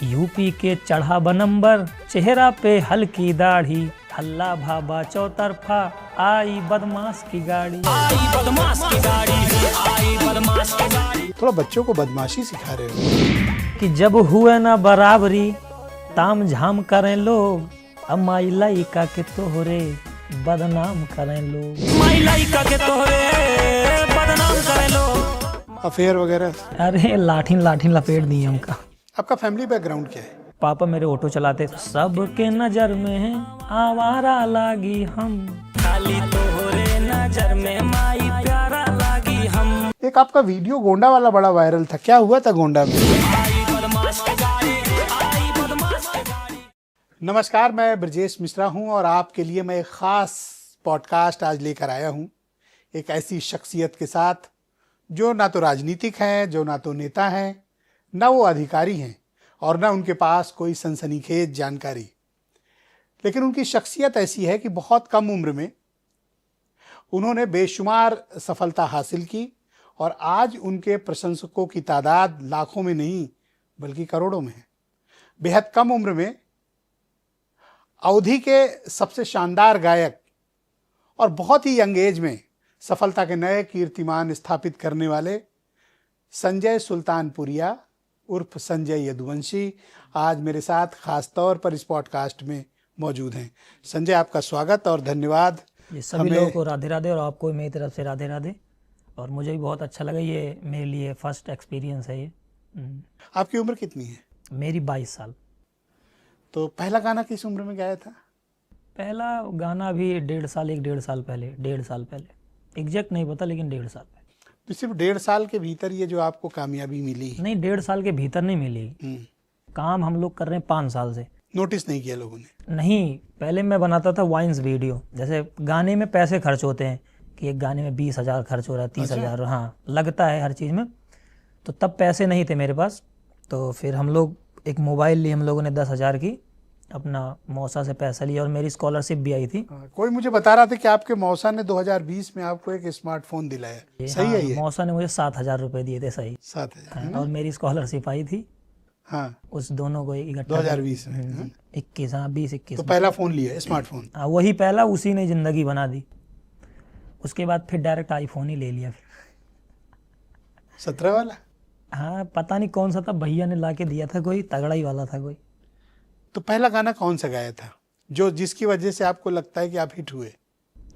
UP के चढ़ा बनंबर, चेहरा पे हल्की दाढ़ी, हल्ला भाबा चौतरफा, आई बदमाश की गाड़ी, आई बदमाश की गाड़ी, आई बदमाश की गाड़ी। थोड़ा बच्चों को बदमाशी सिखा रहे हो कि जब हुए ना बराबरी, ताम झाम करें लोग, अब माई लाइका के तोहरे बदनाम करें लोग, माई लाइका के तोहरे बदनाम करें लोग। अफेयर वगैरह। अरे लाठीन लाठीन लपेट दी हमका। आपका फैमिली बैकग्राउंड क्या है? पापा मेरे ऑटो चलाते। सबके नजर में आवारा लागी हम, खाली तोहरे नजर में माई प्यारा लागी हम। एक आपका वीडियो गोंडा वाला बड़ा वायरल था, क्या हुआ था गोंडा में? नमस्कार, मैं ब्रजेश मिश्रा हूं और आपके लिए मैं एक खास पॉडकास्ट आज लेकर आया हूं, एक ऐसी शख्सियत के साथ जो ना तो राजनीतिक हैं, जो ना तो नेता हैं, ना वो अधिकारी हैं और ना उनके पास कोई सनसनीखेज जानकारी। लेकिन उनकी शख्सियत ऐसी है कि बहुत कम उम्र में उन्होंने बेशुमार सफलता हासिल की और आज उनके प्रशंसकों की तादाद लाखों में नहीं बल्कि करोड़ों में है। बेहद कम उम्र में अवधि के सबसे शानदार गायक और बहुत ही यंग एज में सफलता के नए कीर्तिमान स्थापित करने वाले संजय सुल्तानपुरिया उर्फ संजय यदुवंशी आज मेरे साथ खास तौर पर इस पॉडकास्ट में मौजूद हैं। संजय, आपका स्वागत और धन्यवाद। ये सभी लोगों को राधे राधे और आपको मेरी तरफ से राधे राधे। और मुझे भी बहुत अच्छा लगा, ये मेरे लिए फर्स्ट एक्सपीरियंस है ये। आपकी उम्र कितनी है? मेरी 22 साल। तो पहला गाना किस उम्र में गाया था? पहला गाना भी 1.5 साल पहले, 1.5 साल पहले, एग्जैक्ट नहीं पता लेकिन 1.5 साल पहले। तो सिर्फ 1.5 साल के भीतर ये जो आपको कामयाबी मिली? नहीं, 1.5 साल के भीतर नहीं मिली। काम हम लोग कर रहे हैं 5 साल से। नोटिस नहीं किया लोगों ने? नहीं, पहले मैं बनाता था वाइन्स वीडियो। जैसे गाने में पैसे खर्च होते हैं कि एक गाने में 20,000 खर्च हो रहा है, 30,000, हाँ लगता है हर चीज़ में। तो तब पैसे नहीं थे मेरे पास, तो फिर हम लोग एक मोबाइल ली, हम लोगों ने 10,000 की, अपना मौसा से पैसा लिया और मेरी स्कॉलरशिप भी आई थी। कोई मुझे बता रहा था कि आपके मौसा ने 2020 में आपको एक स्मार्टफोन दिलाया, सही है ये? मौसा ने मुझे 7,000 रुपए दिए थे, सही 7,000। और मेरी स्कॉलरशिप आई थी। हाँ, उस दोनों को इकट्ठा 2020 में। 21, हाँ 20-21। तो पहला फोन लिया स्मार्टफोन? हाँ, वही पहला, उसी ने जिंदगी बना दी। उसके बाद फिर डायरेक्ट आईफोन ही ले लिया फिर। 17 वाला? हाँ, पता नहीं कौन सा था, भैया ने ला के दिया था, कोई तगड़ा ही वाला था कोई। तो पहला गाना कौन सा गाया था जो जिसकी वजह से आपको लगता है कि आप हिट हुए?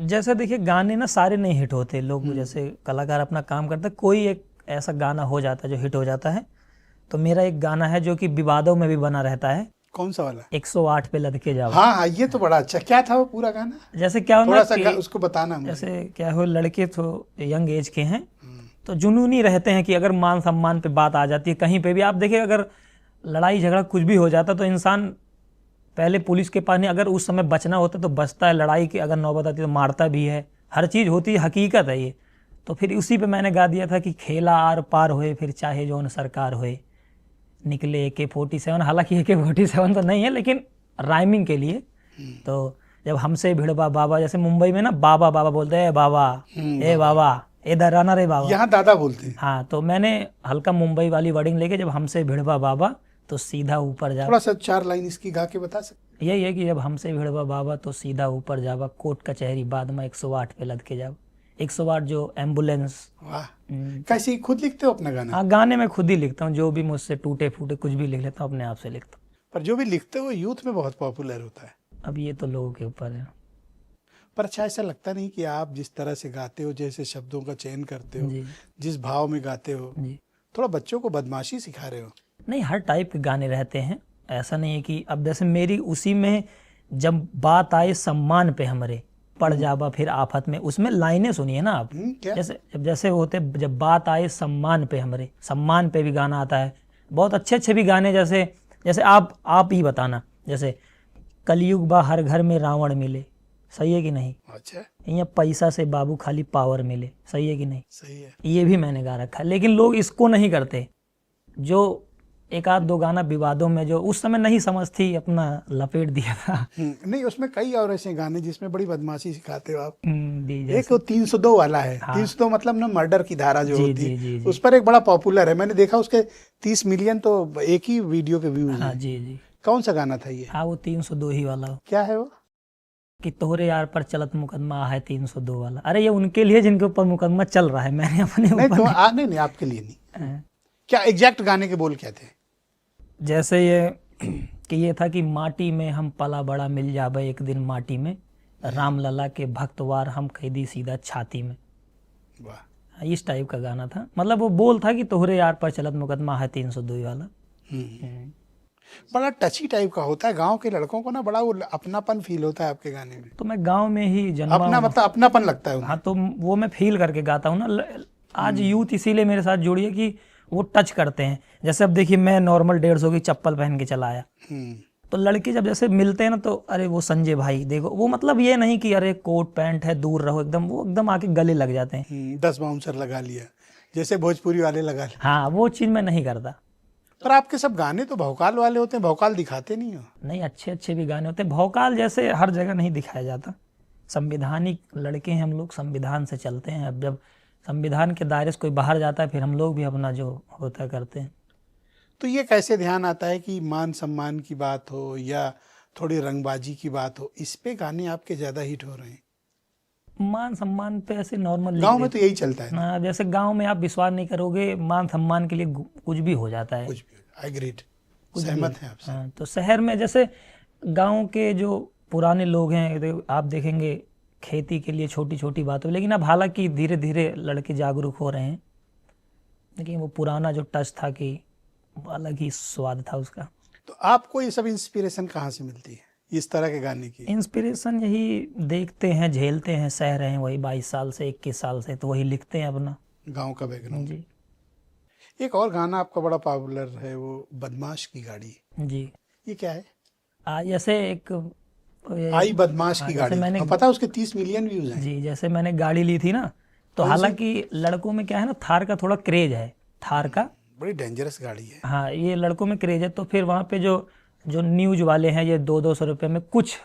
जैसे देखिए, गाने ना सारे नहीं हिट होते। लोग जैसे कलाकार अपना काम करते, कोई एक ऐसा गाना हो जाता है जो हिट हो जाता है। तो मेरा एक गाना है जो कि विवादों में भी बना रहता है। कौन सा वाला? 108 पे लद के जाओ। हाँ हाँ, ये तो बड़ा अच्छा। क्या था वो पूरा गाना? जैसे क्या थोड़ा सा उसको बताना मुझे। जैसे क्या हो, लड़के तो यंग एज के हैं तो जुनूनी रहते हैं कि अगर मान सम्मान पे बात आ जाती है कहीं पे भी, आप देखिए अगर लड़ाई झगड़ा कुछ भी हो जाता तो इंसान पहले पुलिस के पास नहीं, अगर उस समय बचना होता तो बचता है, लड़ाई की अगर नौबत आती तो मारता भी है, हर चीज़ होती है, हकीकत है ये। तो फिर उसी पे मैंने गा दिया था कि खेला आर पार होए फिर चाहे जौन सरकार होए, निकले AK-47। हालांकि AK-47 तो नहीं है लेकिन राइमिंग के लिए। तो जब हमसे भिड़वा बाबा, जैसे मुंबई में ना बाबा बाबा बोलते हैं, बाबा ए बाबा इधर आना रे बाबा, यहाँ दादा बोलते हैं। हाँ, तो मैंने हल्का मुंबई वाली वर्डिंग लेके, जब हमसे भिड़वा बाबा तो सीधा ऊपर जा। थोड़ा सा 4 लाइन इसकी गा के बता सकते? यही है कि जब हमसे भिड़वा बाबा तो सीधा ऊपर जावा, कोर्ट कचहरी बाद में 108 पे लद के जाओ। 108 जो एम्बुलेंस। वाह, कैसे खुद लिखते हो अपना गाना? हाँ, गाने में खुद ही लिखता हूँ, जो भी मुझसे टूटे फूटे कुछ भी लिख लेता हूँ, अपने आप से लिखता हूँ। पर जो भी लिखते हो यूथ में बहुत पॉपुलर होता है। अब ये तो लोगों के ऊपर है। पर अच्छा, ऐसा लगता नहीं कि आप जिस तरह से गाते हो, जैसे शब्दों का चयन करते हो, जी जिस भाव में गाते हो, जी। थोड़ा बच्चों को बदमाशी सिखा रहे हो? नहीं, हर टाइप के गाने रहते हैं, ऐसा नहीं है कि अब जैसे मेरी उसी में जब बात आए सम्मान पे हमरे पड़ जावा फिर आफत में, उसमें लाइनें सुनिए ना आप। क्या? जैसे होते, जब बात आए सम्मान पे हमरे, सम्मान पे भी गाना आता है। बहुत अच्छे अच्छे भी गाने, जैसे आप ही बताना, जैसे कलयुग बा हर घर में रावण मिले, सही है कि नहीं? अच्छा, यहाँ पैसा से बाबू खाली पावर मिले, सही है कि नहीं? सही है। ये भी मैंने गा रखा है, लेकिन लोग इसको नहीं करते। जो एक आध दो गाना विवादों में जो उस समय नहीं समझ थी अपना लपेट दिया था। नहीं, उसमें कई और ऐसे गाने जिसमें बड़ी बदमाशी सिखाते हो आप। जी एक जैसे वो 302 वाला है। हाँ। 302 मतलब ना मर्डर की धारा जो जी, होती जी, है, जी, जी। उस पर एक बड़ा पॉपुलर है। मैंने देखा उसके 30 मिलियन तो एक ही वीडियो के व्यूज हाँ हैं। जी जी कौन सा गाना था ये? हाँ, वो 302 ही वाला हो क्या है वो? कि तोहरे यार पर चलत मुकदमा है 302 वाला। अरे ये उनके लिए जिनके ऊपर मुकदमा चल रहा है, मैंने अपने नहीं ऊपर तो नहीं। नहीं नहीं, आपके लिए नहीं। हाँ। क्या एग्जैक्ट गाने के बोल क्या थे? जैसे ये कि ये था कि माटी में हम पला बड़ा मिल जाबे एक दिन माटी में, राम लला के भक्तवार हम कैदी सीधा छाती में। वाह। इस टाइप का गाना था। मतलब वो बोल था कि तोहरे यार पर चलत मुकदमा है 302 वाला। बड़ा टची टाइप का होता है। गांव के लड़कों को ना बड़ा वो अपनापन फील होता है आपके गाने में। तो मैं गांव में ही जन्मा अपना हूँ। मतलब अपनापन लगता है उन्हें। हाँ, तो वो मैं फील करके गाता हूँ ना। आज यूथ इसीलिए मेरे साथ जुड़ी है कि वो टच करते हैं। जैसे अब देखिए, मैं नॉर्मल 150 की चप्पल पहन के चला आया, तो लड़के जब जैसे मिलते हैं ना तो अरे वो संजय भाई देखो, वो मतलब ये नहीं कि अरे कोट पैंट है दूर रहो एकदम, वो एकदम आके गले लग जाते हैं। 10 बाउंसर लगा लिया जैसे भोजपुरी वाले लगा लिया। हाँ, वो चीज़ मैं नहीं करता। पर आपके सब गाने तो भौकाल वाले होते हैं, भौकाल दिखाते नहीं हो। नहीं, अच्छे अच्छे भी गाने होते हैं। भौकाल जैसे हर जगह नहीं दिखाया जाता। संविधानिक लड़के हैं हम लोग, संविधान से चलते हैं। अब जब संविधान के दायरे से कोई बाहर जाता है, फिर हम लोग भी अपना जो होता है करते हैं। तो ये कैसे ध्यान आता है कि मान सम्मान की बात हो या थोड़ी रंगबाजी की बात हो, इस पे गाने आपके ज्यादा हिट हो रहे हैं? मान सम्मान पे ऐसे नॉर्मल गांव में तो यही चलता है ना। हाँ, जैसे गांव में आप विश्वास नहीं करोगे, मान सम्मान के लिए कुछ भी हो जाता है। कुछ भी। आई एग्रीड, कुछ भी। सहमत हैं आपसे। हाँ, तो शहर में जैसे गांव के जो पुराने लोग हैं, आप देखेंगे खेती के लिए छोटी छोटी बातों, लेकिन अब हालांकि धीरे धीरे लड़के जागरूक हो रहे हैं, लेकिन वो पुराना जो टच था कि अलग ही स्वाद था उसका। तो आपको ये सब इंस्पिरेशन कहाँ से मिलती है इस तरह के गाने की? इंस्पिरेशन यही देखते हैं, झेलते हैं, सह रहे हैं वही 22 साल से 21 साल से, तो वही लिखते हैं अपना। गांव का बैकग्राउंड। जी एक और गाना आपका बड़ा पॉपुलर है, वो बदमाश की गाड़ी। जी। ये क्या है? जैसे एक आई बदमाश की जैसे गाड़ी। मैंने पता है उसके 30 मिलियन व्यूज हैं। जी, जैसे मैंने गाड़ी ली थी ना, तो कौन सी? हालांकि लड़कों में क्या है ना, थार का थोड़ा क्रेज है, थार का। बड़ी डेंजरस गाड़ी है। हाँ, ये लड़कों में क्रेज है। तो फिर वहाँ पे जो जो न्यूज वाले हैं, ये 200 रुपये में, कुछ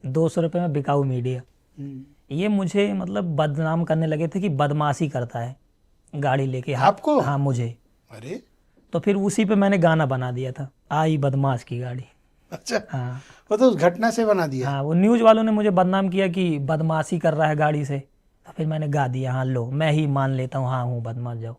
200 रुपये में बिकाऊ मीडिया, ये मुझे मतलब बदनाम करने लगे थे कि बदमाशी करता है गाड़ी लेके। आपको? हाँ, मुझे। अरे तो फिर उसी पे मैंने गाना बना दिया था, आई बदमाश की गाड़ी। अच्छा, हाँ वो तो उस घटना से बना दिया। हाँ, वो न्यूज वालों ने मुझे बदनाम किया कि बदमाशी कर रहा है गाड़ी से, तो फिर मैंने गा दिया, हाँ लो मैं ही मान लेता हूँ, हाँ हूँ बदमाश, जाओ।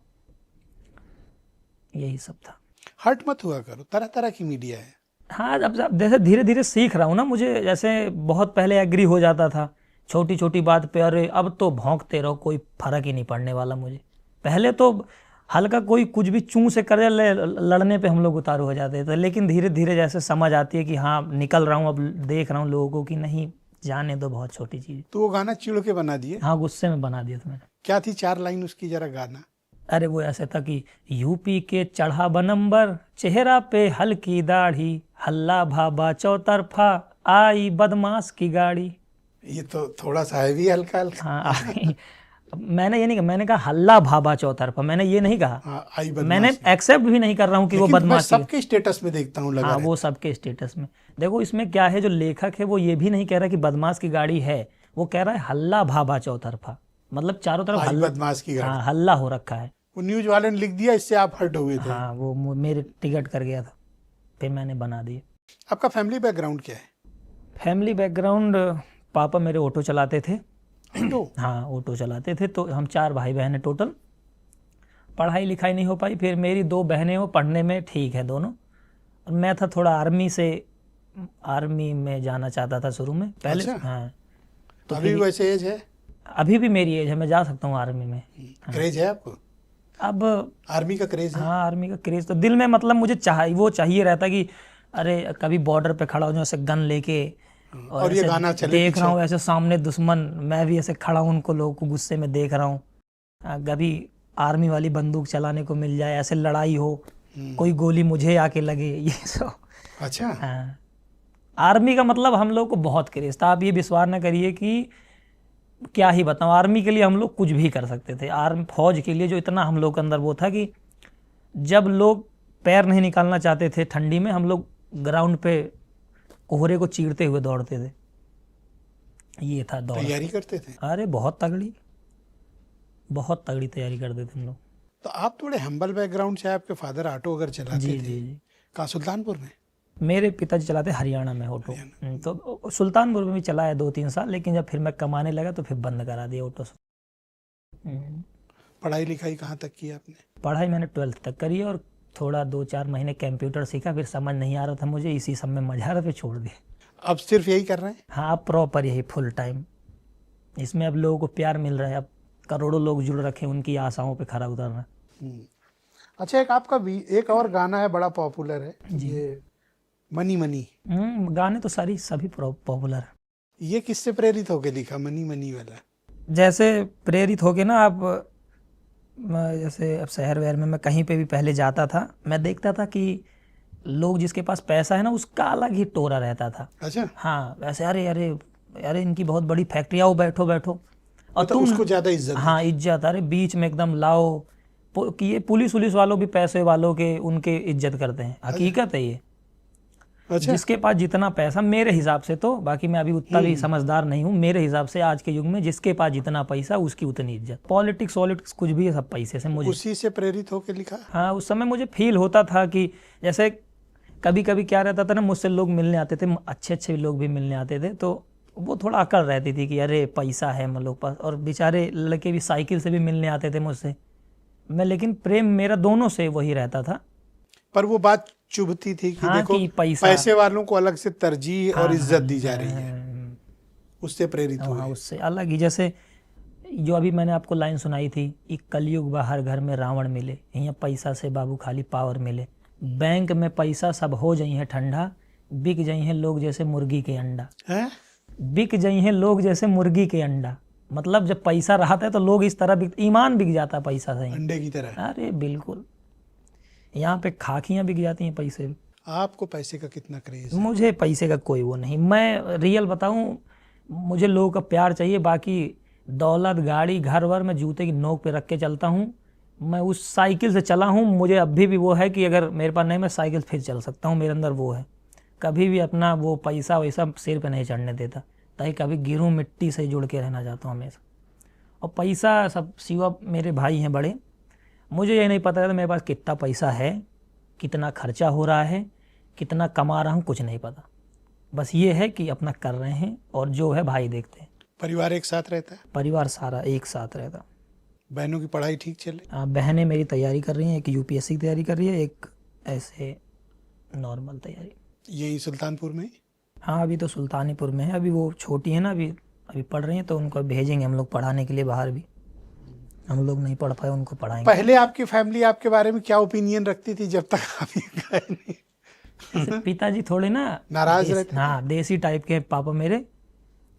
यही सब था। हर्ट मत हुआ करो, तरह तरह की मीडिया है। हाँ, अब जैसे धीरे धीरे सीख रहा हूँ ना, मुझे जैसे बहुत पहले एग्री हो जाता था छोटी छोटी बात पे, अरे अब तो भौंकते रहो, कोई फर्क ही नहीं पड़ने वाला मुझे। पहले तो हल्का कोई कुछ भी चूं से कर लड़ने पे हम लोग उतारू हो जाते थे, लेकिन धीरे धीरे जैसे समझ आती है कि हाँ निकल रहा हूँ, अब देख रहा हूँ लोगों को कि नहीं, जाने दो, बहुत छोटी चीज़। तो वो गाना चिढ़ के बना दिए? हाँ, गुस्से में बना दिया था मैंने। क्या थी 4 लाइन उसकी, जरा गाना। अरे वो ऐसे था कि यूपी के चढ़ा बनंबर, चेहरा पे हल्की दाढ़ी, हल्ला भाबा चौतरफा, आई बदमाश की गाड़ी। ये तो थोड़ा सा है भी हल्का हल्का। हाँ, मैंने ये नहीं कहा, मैंने कहा हल्ला भाबा चौतरफा, मैंने ये नहीं कहा। हाँ, आई बदमाश। मैंने एक्सेप्ट भी नहीं कर रहा हूँ कि वो लेकिन मैं बदमाश की। सबके स्टेटस में देखता हूँ लगा हाँ, रहता वो सबके स्टेटस में। देखो इसमें क्या है, जो लेखक है वो ये भी नहीं कह रहा कि बदमाश की गाड़ी है, वो कह रहा है हल्ला भाबा चौतरफा, मतलब चारों तरफ आई हल्ला। बदमाश की गाड़ी। हाँ, हल्ला हो रखा है। वो न्यूज वाले ने लिख दिया, इससे आप हर्ट हुए थे। हाँ, वो मेरे टिकट कर गया था, फिर मैंने बना दिए। आपका फैमिली बैकग्राउंड क्या है? फैमिली बैकग्राउंड, पापा मेरे ऑटो चलाते थे। ऑटो? हाँ, ऑटो चलाते थे। तो हम 4 भाई बहन हैं टोटल। पढ़ाई लिखाई नहीं हो पाई, फिर मेरी 2 बहनें, वो पढ़ने में ठीक है दोनों, और मैं था थोड़ा आर्मी में जाना चाहता था शुरू में पहले। अच्छा। हाँ, तो अभी भी वैसे एज है? अभी भी मेरी एज है, मैं जा सकता हूँ आर्मी में। क्रेज है आपको? अब आर्मी का क्रेज है? हाँ, आर्मी का क्रेज तो दिल में, मतलब मुझे चाहिए रहता कि अरे कभी बॉर्डर पे खड़ा हो जाऊँ ऐसे गन लेके, और ये ऐसे गाना चले देख पीछे। रहा हूँ ऐसे सामने दुश्मन, मैं भी ऐसे खड़ा हूँ, उनको लोगों को गुस्से में देख रहा हूँ, कभी आर्मी वाली बंदूक चलाने को मिल जाए, ऐसे लड़ाई हो, कोई गोली मुझे आके लगे, ये सब। अच्छा। हाँ, आर्मी का मतलब हम लोग को बहुत क्रेज था। आप ये विश्वास न करिए कि क्या ही बताऊँ, आर्मी के लिए हम लोग कुछ भी कर सकते थे। फौज के लिए जो इतना हम लोग के अंदर वो था कि जब लोग पैर नहीं निकालना चाहते थे ठंडी में, हम लोग ग्राउंड पे कोहरे को चीरते हुए दौड़ते थे। ये था दौड़। तैयारी करते थे? अरे बहुत तगड़ी तैयारी करते थे हम लोग। तो आप थोड़े हम्बल बैकग्राउंड से, आपके फादर ऑटो अगर चलाते जी थे? जी जी। कहाँ, सुल्तानपुर में? मेरे पिताजी चलाते हरियाणा में ऑटो। तो सुल्तानपुर में भी चलाया 2-3 साल, लेकिन जब फिर मैं कमाने लगा तो फिर बंद करा दिया ऑटो। पढ़ाई लिखाई कहाँ तक की आपने? पढ़ाई मैंने 12th तक करी है, और थोड़ा 2-4 महीने कंप्यूटर सीखा, फिर समझ नहीं आ रहा था मुझे, इसी सब में मजा आ रहा था, छोड़ दिया। अब सिर्फ यही कर रहे हैं? हाँ, अब प्रॉपर यही फुल टाइम। इसमें अब लोगों को प्यार मिल रहा है, अब करोड़ों लोग जुड़ रखे, उनकी आशाओं पे खरा उतरना। अच्छा, एक आपका एक और गाना है बड़ा पॉपुलर है, ये मनी मनी। गाने तो सभी पॉपुलर है। ये किससे प्रेरित होके लिखा, मनी मनी वाला? जैसे प्रेरित होके ना, आप जैसे अब शहर वहर में मैं कहीं पे भी पहले जाता था, मैं देखता था कि लोग जिसके पास पैसा है ना, उसका अलग ही टोरा रहता था। अच्छा। हाँ, वैसे अरे अरे अरे इनकी बहुत बड़ी फैक्ट्री, आओ बैठो बैठो, और तो उसको ज्यादा इज्जत? हाँ, इज्जत। अरे बीच में एकदम लाओ कि ये पुलिस वालों भी पैसे वालों के उनके इज्जत करते हैं। हकीकत है ये। अच्छा। जिसके पास जितना पैसा, मेरे हिसाब से तो, बाकी मैं अभी उतना भी समझदार नहीं हूँ, मेरे हिसाब से आज के युग में जिसके पास जितना पैसा उसकी उतनी इज्जत। पॉलिटिक्स कुछ भी है, सब पैसे से। मुझे उसी से प्रेरित होकर लिखा? हाँ, उस समय मुझे फील होता था कि जैसे कभी कभी क्या रहता था ना, मुझसे लोग मिलने आते थे, अच्छे लोग भी मिलने आते थे, तो वो थोड़ा अकड़ रहती थी कि अरे पैसा है हम लोग पास, और बेचारे लड़के भी साइकिल से भी मिलने आते थे मुझसे। लेकिन प्रेम मेरा दोनों से वही रहता था। पर वो बात चुभती थी कि हाँ, देखो कि पैसे वालों को अलग से तरजीह और इज्जत दी जा रही है, उससे प्रेरित हुए। हाँ, उससे अलग ही। जैसे जो अभी मैंने आपको लाइन सुनाई थी, एक कलयुग बाहर घर में रावण मिले, यहाँ पैसा से बाबू खाली पावर मिले, बैंक में पैसा सब हो जाई है ठंडा, बिक जाई हैं लोग जैसे मुर्गी के अंडा। बिक जाई हैं लोग जैसे मुर्गी के अंडा, मतलब जब पैसा रहता है तो लोग इस तरह ईमान बिक जाता पैसा से, अंडे की तरह। अरे बिल्कुल, यहाँ पे खाकियाँ बिक जाती हैं पैसे। आपको पैसे का कितना क्रेज? मुझे पैसे का कोई वो नहीं, मैं रियल बताऊं, मुझे लोगों का प्यार चाहिए, बाकी दौलत गाड़ी घर वर मैं जूते की नोक पे रख के चलता हूँ। मैं उस साइकिल से चला हूँ, मुझे अभी भी वो है कि अगर मेरे पास नहीं, मैं साइकिल फिर चल सकता हूँ, मेरे अंदर वो है। कभी भी अपना वो पैसा वैसा सिर पे नहीं चढ़ने देता, ताकि कभी गिरूँ, मिट्टी से जुड़ के रहना चाहता हूँ हमेशा। और पैसा सब सिवा मेरे भाई हैं बड़े, मुझे ये नहीं पता था मेरे पास कितना पैसा है, कितना खर्चा हो रहा है, कितना कमा रहा हूँ, कुछ नहीं पता। बस ये है कि अपना कर रहे हैं, और जो है भाई देखते हैं। परिवार एक साथ रहता है? परिवार सारा एक साथ रहता। बहनों की पढ़ाई ठीक चले? बहनें मेरी तैयारी कर रही हैं, एक यूपीएससी की तैयारी कर रही है, एक ऐसे नॉर्मल तैयारी। यही सुल्तानपुर में? हाँ, अभी तो सुल्तानीपुर में है, अभी वो छोटी है ना, अभी पढ़ रही हैं, तो उनको भेजेंगे हम लोग पढ़ाने के लिए बाहर भी। हम लोग नहीं पढ़ पाए, उनको पढ़ाएंगे। पहले आपकी फैमिली आपके बारे में क्या ओपिनियन रखती थी जब तक आप गए नहीं? पिताजी थोड़े ना नाराज रहते? हाँ, देसी टाइप के पापा मेरे।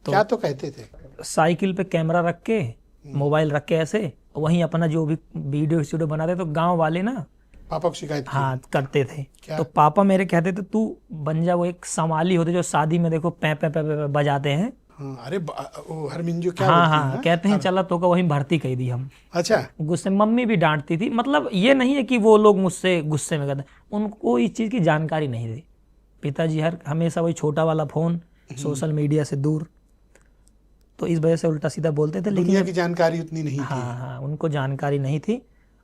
तो क्या तो कहते थे? साइकिल पे कैमरा रख के, मोबाइल रख के ऐसे, वहीं अपना जो भी वीडियो बनाते, तो गांव वाले ना पापा को शिकायत की? हाँ, करते थे। क्या? तो पापा मेरे कहते थे तू बन जा वो एक संवाली होते जो शादी में देखो पै पै पै पै बजाते हैं। हाँ, अरे वो हरमिंजो क्या हाँ बोलती हाँ, हैं? कहते हैं चला तो का वहीं भर्ती कर दी हम। अच्छा। गुस्से, मम्मी भी डांटती थी, मतलब ये नहीं है कि वो लोग मुझसे गुस्से में करते, उनको इस चीज़ की जानकारी नहीं थी। पिताजी हमेशा वही छोटा वाला फ़ोन, सोशल मीडिया से दूर, तो इस वजह से उल्टा सीधा बोलते थे। लेकिन दुनिया की जानकारी उतनी नहीं थी। हाँ, उनको जानकारी नहीं थी,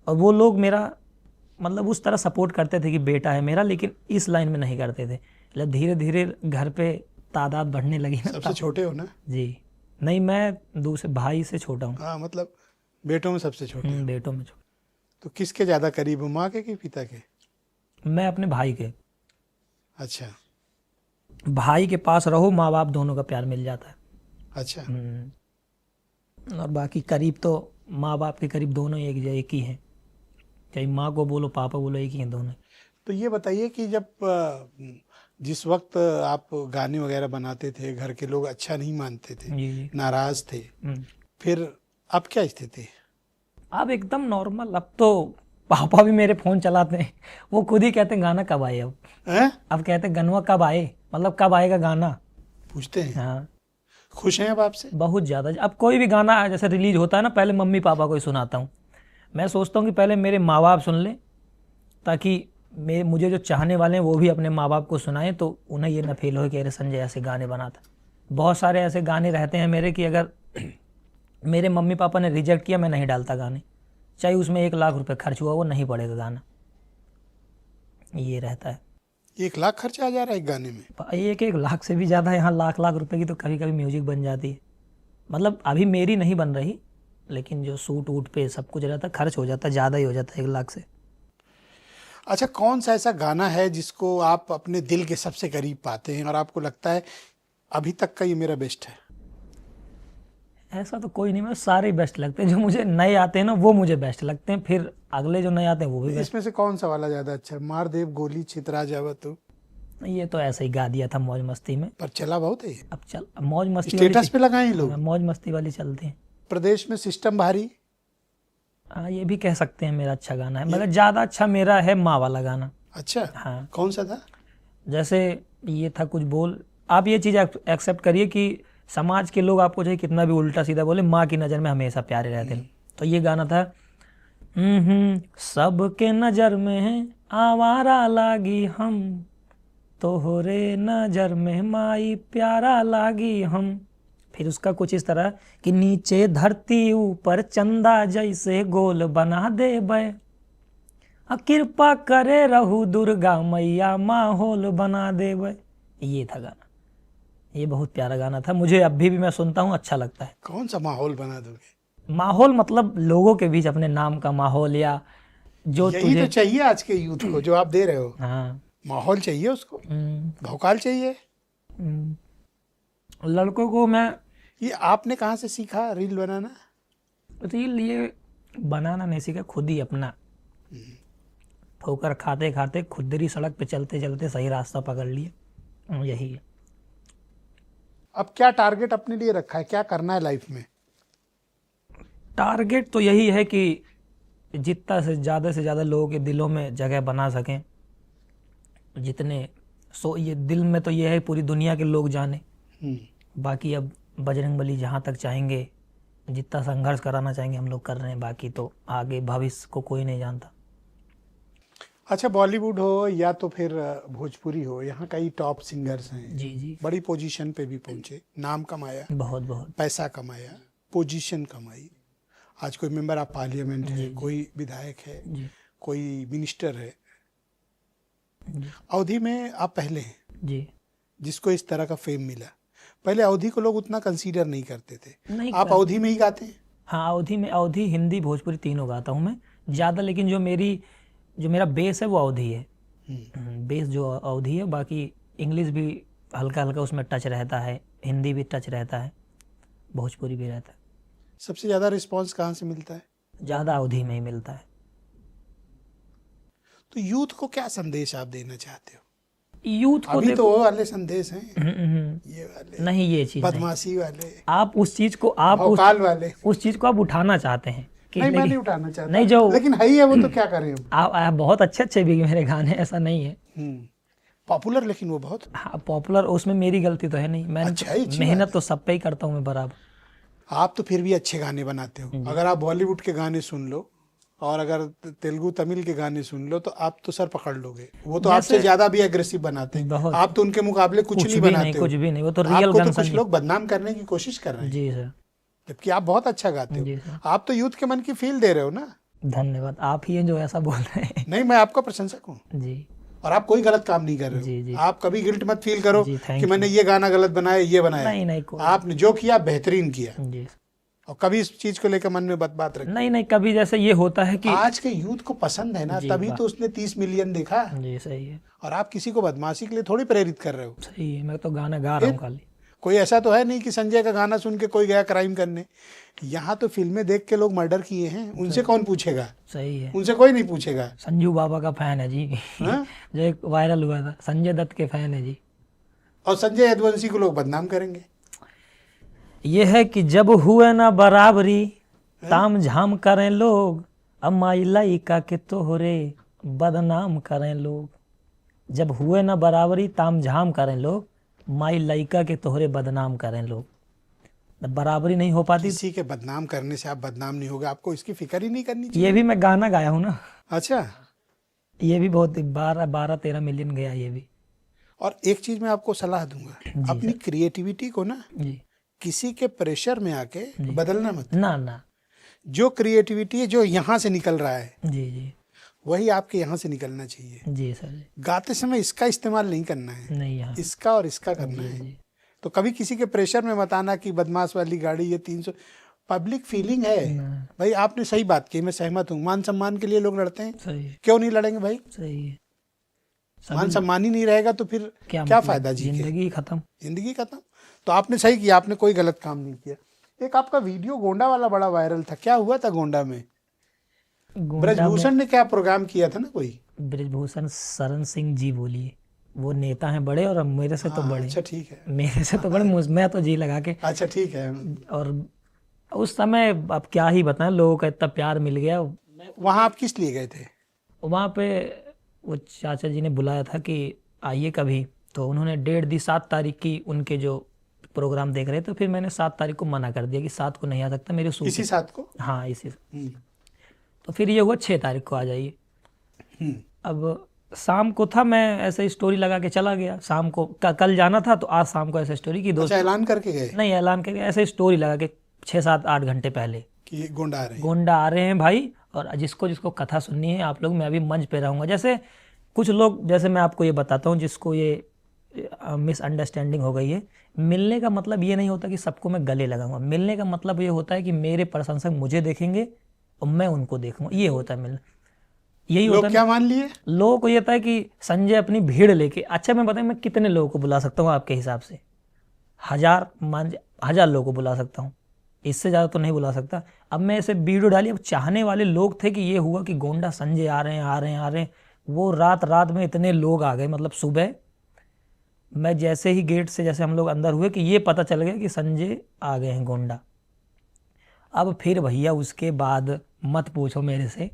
और वो लोग मेरा मतलब उस तरह सपोर्ट करते थे कि बेटा है मेरा, लेकिन इस लाइन में नहीं करते थे। मतलब धीरे धीरे घर पे तादाद बढ़ने लगी ना। सबसे छोटे हो ना? जी नहीं, मैं दूसरे भाई से छोटा हूँ। हाँ, मतलब बेटों में सबसे छोटे? बेटों में छोटा। तो किसके ज्यादा करीब हो, माँ के कि पिता के? मैं अपने भाई के। अच्छा। भाई के पास रहो, माँ बाप दोनों का प्यार मिल जाता है। अच्छा। और बाकी करीब तो माँ बाप के करीब दोनों एक ही हैं, चाहे माँ को बोलो पापा बोलो, एक ही हैं दोनों। तो ये बताइए कि जब जिस वक्त आप गाने वगैरह बनाते थे, घर के लोग अच्छा नहीं मानते थे, जी। नाराज थे, फिर अब क्या स्थिति? अब एकदम नॉर्मल। अब तो पापा भी मेरे फोन चलाते हैं, वो खुद ही कहते हैं गाना कब आए। अब कहते हैं गनवा कब आए, मतलब कब आएगा गाना, पूछते हैं। हाँ, खुश हैं अब आपसे? बहुत ज़्यादा। अब कोई भी गाना जैसे रिलीज होता है ना, पहले मम्मी पापा को ही सुनाता हूँ। मैं सोचता हूँ कि पहले मेरे माँ बाप सुन लें, ताकि मुझे जो चाहने वाले हैं वो भी अपने माँ बाप को सुनाएं तो उन्हें ये ना फील हो कि अरे संजय ऐसे गाने बनाता। बहुत सारे ऐसे गाने रहते हैं मेरे कि अगर मेरे मम्मी पापा ने रिजेक्ट किया, मैं नहीं डालता गाने, चाहे उसमें 1 लाख रुपए खर्च हुआ, वो नहीं पड़ेगा गाना, ये रहता है। 1 लाख खर्चा आ जा रहा है एक गाने में? 1 लाख से भी ज़्यादा, यहाँ लाख रुपए की तो कभी कभी म्यूजिक बन जाती है। मतलब अभी मेरी नहीं बन रही, लेकिन जो सूट वूट पे सब कुछ रहता है, खर्च हो जाता है, ज़्यादा ही हो जाता है 1 लाख से। अच्छा, कौन सा ऐसा गाना है जिसको आप अपने दिल के सबसे करीब पाते हैं और आपको लगता है अभी तक का ये मेरा बेस्ट है? ऐसा तो कोई नहीं, मैं सारे बेस्ट लगते हैं। जो मुझे नए आते हैं ना वो मुझे बेस्ट लगते हैं, फिर अगले जो नए आते हैं वो भी बेस्ट। इसमें से कौन सा वाला ज्यादा अच्छा है? मार देव गोली छितरा जावा तू, ये तो ऐसे ही गा दिया था मौज मस्ती में, पर चला बहुत है। अब चल अब मौज मस्ती स्टेटस पे लगाए लोग, मौज मस्ती वाली चलते हैं। प्रदेश में सिस्टम भारी, हाँ ये भी कह सकते हैं मेरा अच्छा गाना है, मगर ज़्यादा अच्छा मेरा है माँ वाला गाना। अच्छा, हाँ, कौन सा था? जैसे ये था कुछ बोल, आप ये चीज़ एक्सेप्ट करिए कि समाज के लोग आपको चाहे कितना भी उल्टा सीधा बोले, माँ की नज़र में हमेशा प्यारे रहते हैं। तो ये गाना था, सबके नज़र में है आवारा लागी हम, तोहरे नज़र में माई प्यारा लागी हम। फिर उसका कुछ इस तरह कि नीचे धरती ऊपर चंदा जैसे गोल बना दे बे, कृपा करे रहू दुर्गा मैया माहौल बना दे बे। ये था गाना, ये बहुत प्यारा गाना था, मुझे अभी भी मैं सुनता हूँ, अच्छा लगता है। कौन सा माहौल बना दोगे? माहौल मतलब लोगों के बीच अपने नाम का माहौल, या जो यही तुझे तो चाहिए आज के यूथ को जो आप दे रहे हो। हाँ, माहौल चाहिए उसको, भौकाल चाहिए। लड़कों को मैं ये आपने कहाँ से सीखा रील बनाना? रील ये बनाना नहीं सीखा, खुद ही अपना ठोकर खाते खाते खुदरी सड़क पे चलते चलते सही रास्ता पकड़ लिए, यही है। अब क्या टारगेट अपने लिए रखा है, क्या करना है लाइफ में? टारगेट तो यही है कि जितना से ज़्यादा लोगों के दिलों में जगह बना सकें, जितने ये दिल में तो ये है पूरी दुनिया के लोग जाने। बाकी अब बजरंगबली जहाँ तक चाहेंगे, जितना संघर्ष कराना चाहेंगे हम लोग कर रहे हैं, बाकी तो आगे भविष्य को कोई नहीं जानता। अच्छा, बॉलीवुड हो या तो फिर भोजपुरी हो, यहाँ कई टॉप सिंगर्स हैं, जी जी, बड़ी पोजीशन पे भी पहुंचे, नाम कमाया, बहुत बहुत पैसा कमाया, पोजीशन कमाई। आज कोई मेंबर ऑफ पार्लियामेंट है, कोई विधायक है, कोई मिनिस्टर है। अवधि में आप पहले हैं जी, जिसको इस तरह का फेम मिला। पहले अवधि को लोग उतना कंसीडर नहीं करते थे, नहीं आप अवधि में ही गाते हैं? हाँ, अवधि में, अवधि हिंदी भोजपुरी तीनों गाता हूँ मैं ज़्यादा, लेकिन जो मेरा बेस है वो अवधि है। बेस जो अवधि है, बाकी इंग्लिश भी हल्का हल्का उसमें टच रहता है, हिंदी भी टच रहता है, भोजपुरी भी रहता है। सबसे ज़्यादा रिस्पांस कहाँ से मिलता है? ज़्यादा अवधि में ही मिलता है। तो यूथ को क्या संदेश आप देना चाहते हो? यूथ को अभी तो वो वाले संदेश हैं, ये वाले नहीं, ये चीज़ बदमाशी वाले, आप उस चीज़ को आप भौकाल वाले, उस चीज़ को आप उठाना चाहते हैं कि नहीं, मैं नहीं उठाना चाहता, नहीं, जो लेकिन है ही है वो, तो क्या करें हम? आप बहुत अच्छे भी मेरे गाने, ऐसा नहीं है पॉपुलर, लेकिन वो बहुत हाँ पॉपुलर, उसमें मेरी गलती तो है नहीं, मैंने अच्छी मेहनत तो सब पे ही करता हूँ मैं बराबर। आप तो फिर भी अच्छे गाने बनाते हो। अगर आप बॉलीवुड के गाने सुन लो और अगर तेलुगु तमिल के गाने सुन लो तो आप तो सर पकड़ लोगे। वो तो आपसे ज्यादा भी एग्रेसिव बनाते हैं, आप तो उनके मुकाबले कुछ नहीं बनाते हो। कुछ भी नहीं, वो तो रियल आपको तो कुछ लोग बदनाम करने की कोशिश कर रहे हैं। जी सर, जबकि आप बहुत अच्छा गाते हो। आप तो यूथ के मन की फील दे रहे हो ना। धन्यवाद, आप ही हैं जो ऐसा बोल रहे हैं। नहीं, मैं आपका प्रशंसक हूँ जी, और आप कोई गलत काम नहीं कर रहे हो। जी, जी। आप कभी गिल्ट मत फील करो जी, कि मैंने ये गाना गलत बनाया, ये बनाया। नहीं, आपने जो किया बेहतरीन किया, जी, और कभी इस चीज को लेकर मन में बात रखी नहीं, कभी जैसे ये होता है कि आज के यूथ को पसंद है ना, तभी तो उसने 30 मिलियन देखा। जी सही है, और आप किसी को बदमाशी के लिए थोड़ी प्रेरित कर रहे हो। सही है, मैं तो गाना गा रहा हूँ खाली। कोई ऐसा तो है नहीं कि संजय का गाना सुन के कोई गया क्राइम करने। यहाँ तो फिल्में देख के लोग मर्डर किए हैं, उनसे कौन पूछेगा? सही है, उनसे कोई नहीं पूछेगा। संजू बाबा का फैन है जी। जो एक वायरल हुआ था, संजय दत्त के फैन है जी। और संजय यदुवंशी को लोग बदनाम करेंगे। ये है कि जब हुए ना बराबरी ताम झाम करें लोग, अम्माई लइका के तोहरे बदनाम करें लोग। जब हुए ना बराबरी ताम झाम करें लोग, माई लइका के तोहरे बदनाम करें लोग। बराबरी नहीं हो पाती, किसी के बदनाम करने से आप बदनाम नहीं होगे, आपको इसकी फिक्र ही नहीं करनी चाहिए। ये भी मैं गाना गाया हूँ ना। अच्छा, ये भी बहुत 12-13 मिलियन गया ये भी। और एक चीज मैं आपको सलाह दूंगा, अपनी क्रिएटिविटी को ना जी किसी के प्रेशर में आके बदलना मत। ना ना। जो क्रिएटिविटी है, जो यहाँ से निकल रहा है, जी जी वही आपके यहाँ से निकलना चाहिए। जी सर जी। गाते समय इसका इस्तेमाल नहीं करना है, नहीं यहाँ इसका और इसका करना है। जी तो कभी किसी के प्रेशर में मत आना कि बदमाश वाली गाड़ी, ये 300। पब्लिक फीलिंग है भाई, आपने सही बात की, मैं सहमत हूँ। मान सम्मान के लिए लोग लड़ते हैं, सही है, क्यों नहीं लड़ेंगे भाई? सही है। मान सम्मान ही नहीं रहेगा तो फिर क्या मतलब फायदा जी के? जिंदगी खत्म। जिंदगी खत्म। तो आपने सही किया, आपने कोई गलत काम नहीं किया। एक आपका वीडियो गोंडा वाला बड़ा वायरल था, क्या हुआ था गोंडा में? ब्रजभूषण ने क्या प्रोग्राम किया था ना कोई? ब्रजभूषण शरण सिंह जी बोलिए, वो नेता हैं बड़े और मेरे से तो बड़े। अच्छा ठीक है। मेरे से तो बड़े, मैं तो जी लगा के। अच्छा ठीक है। और उस समय अब क्या ही बताएं, लोगों का इतना प्यार मिल गया। वहाँ आप किस लिए गए थे? वहाँ पे वो चाचा जी ने बुलाया था कि आइए कभी, तो उन्होंने डेट दी 7 तारीख की, उनके जो प्रोग्राम देख रहे थे। तो फिर मैंने 7 तारीख को मना कर दिया कि 7 को नहीं आ सकता, मेरे सूट इसी 7 को? हाँ इसी। तो फिर ये हुआ 6 तारीख को आ जाइए। अब शाम को था, मैं ऐसे स्टोरी लगा के चला गया शाम को। कल जाना था तो आज शाम को ऐसे स्टोरी की दोस्त। अच्छा, ऐलान करके गए? नहीं ऐलान करके, ऐसे स्टोरी लगा के 6-7-8 घंटे पहले कि गोंडा आ रहे हैं। गोंडा आ रहे हैं भाई, और जिसको जिसको कथा सुननी है आप लोग, मैं अभी मंच पे रहूँगा। जैसे कुछ लोग, जैसे मैं आपको ये बताता हूँ, जिसको ये मिसअंडरस्टैंडिंग हो गई है, मिलने का मतलब ये नहीं होता कि सबको मैं गले लगाऊंगा। मिलने का मतलब ये होता है कि मेरे प्रशंसक मुझे देखेंगे और मैं उनको देखूंगा, ये होता है मिलना। यही होता है। क्या मान लिए लोगों को ये था कि संजय अपनी भीड़ लेके, अच्छा मैं बताऊं, मैं कितने लोगों को बुला सकता हूँ आपके हिसाब से? 1000 लोगों को बुला सकता हूँ, इससे ज़्यादा तो नहीं बुला सकता। अब मैं ऐसे वीडियो डाली, अब चाहने वाले लोग थे कि ये हुआ कि गोंडा संजय आ रहे हैं आ रहे हैं आ रहे हैं। वो रात में इतने लोग आ गए, मतलब सुबह मैं जैसे ही गेट से जैसे हम लोग अंदर हुए कि ये पता चल गया कि संजय आ गए हैं गोंडा। अब फिर भैया उसके बाद मत पूछो मेरे से,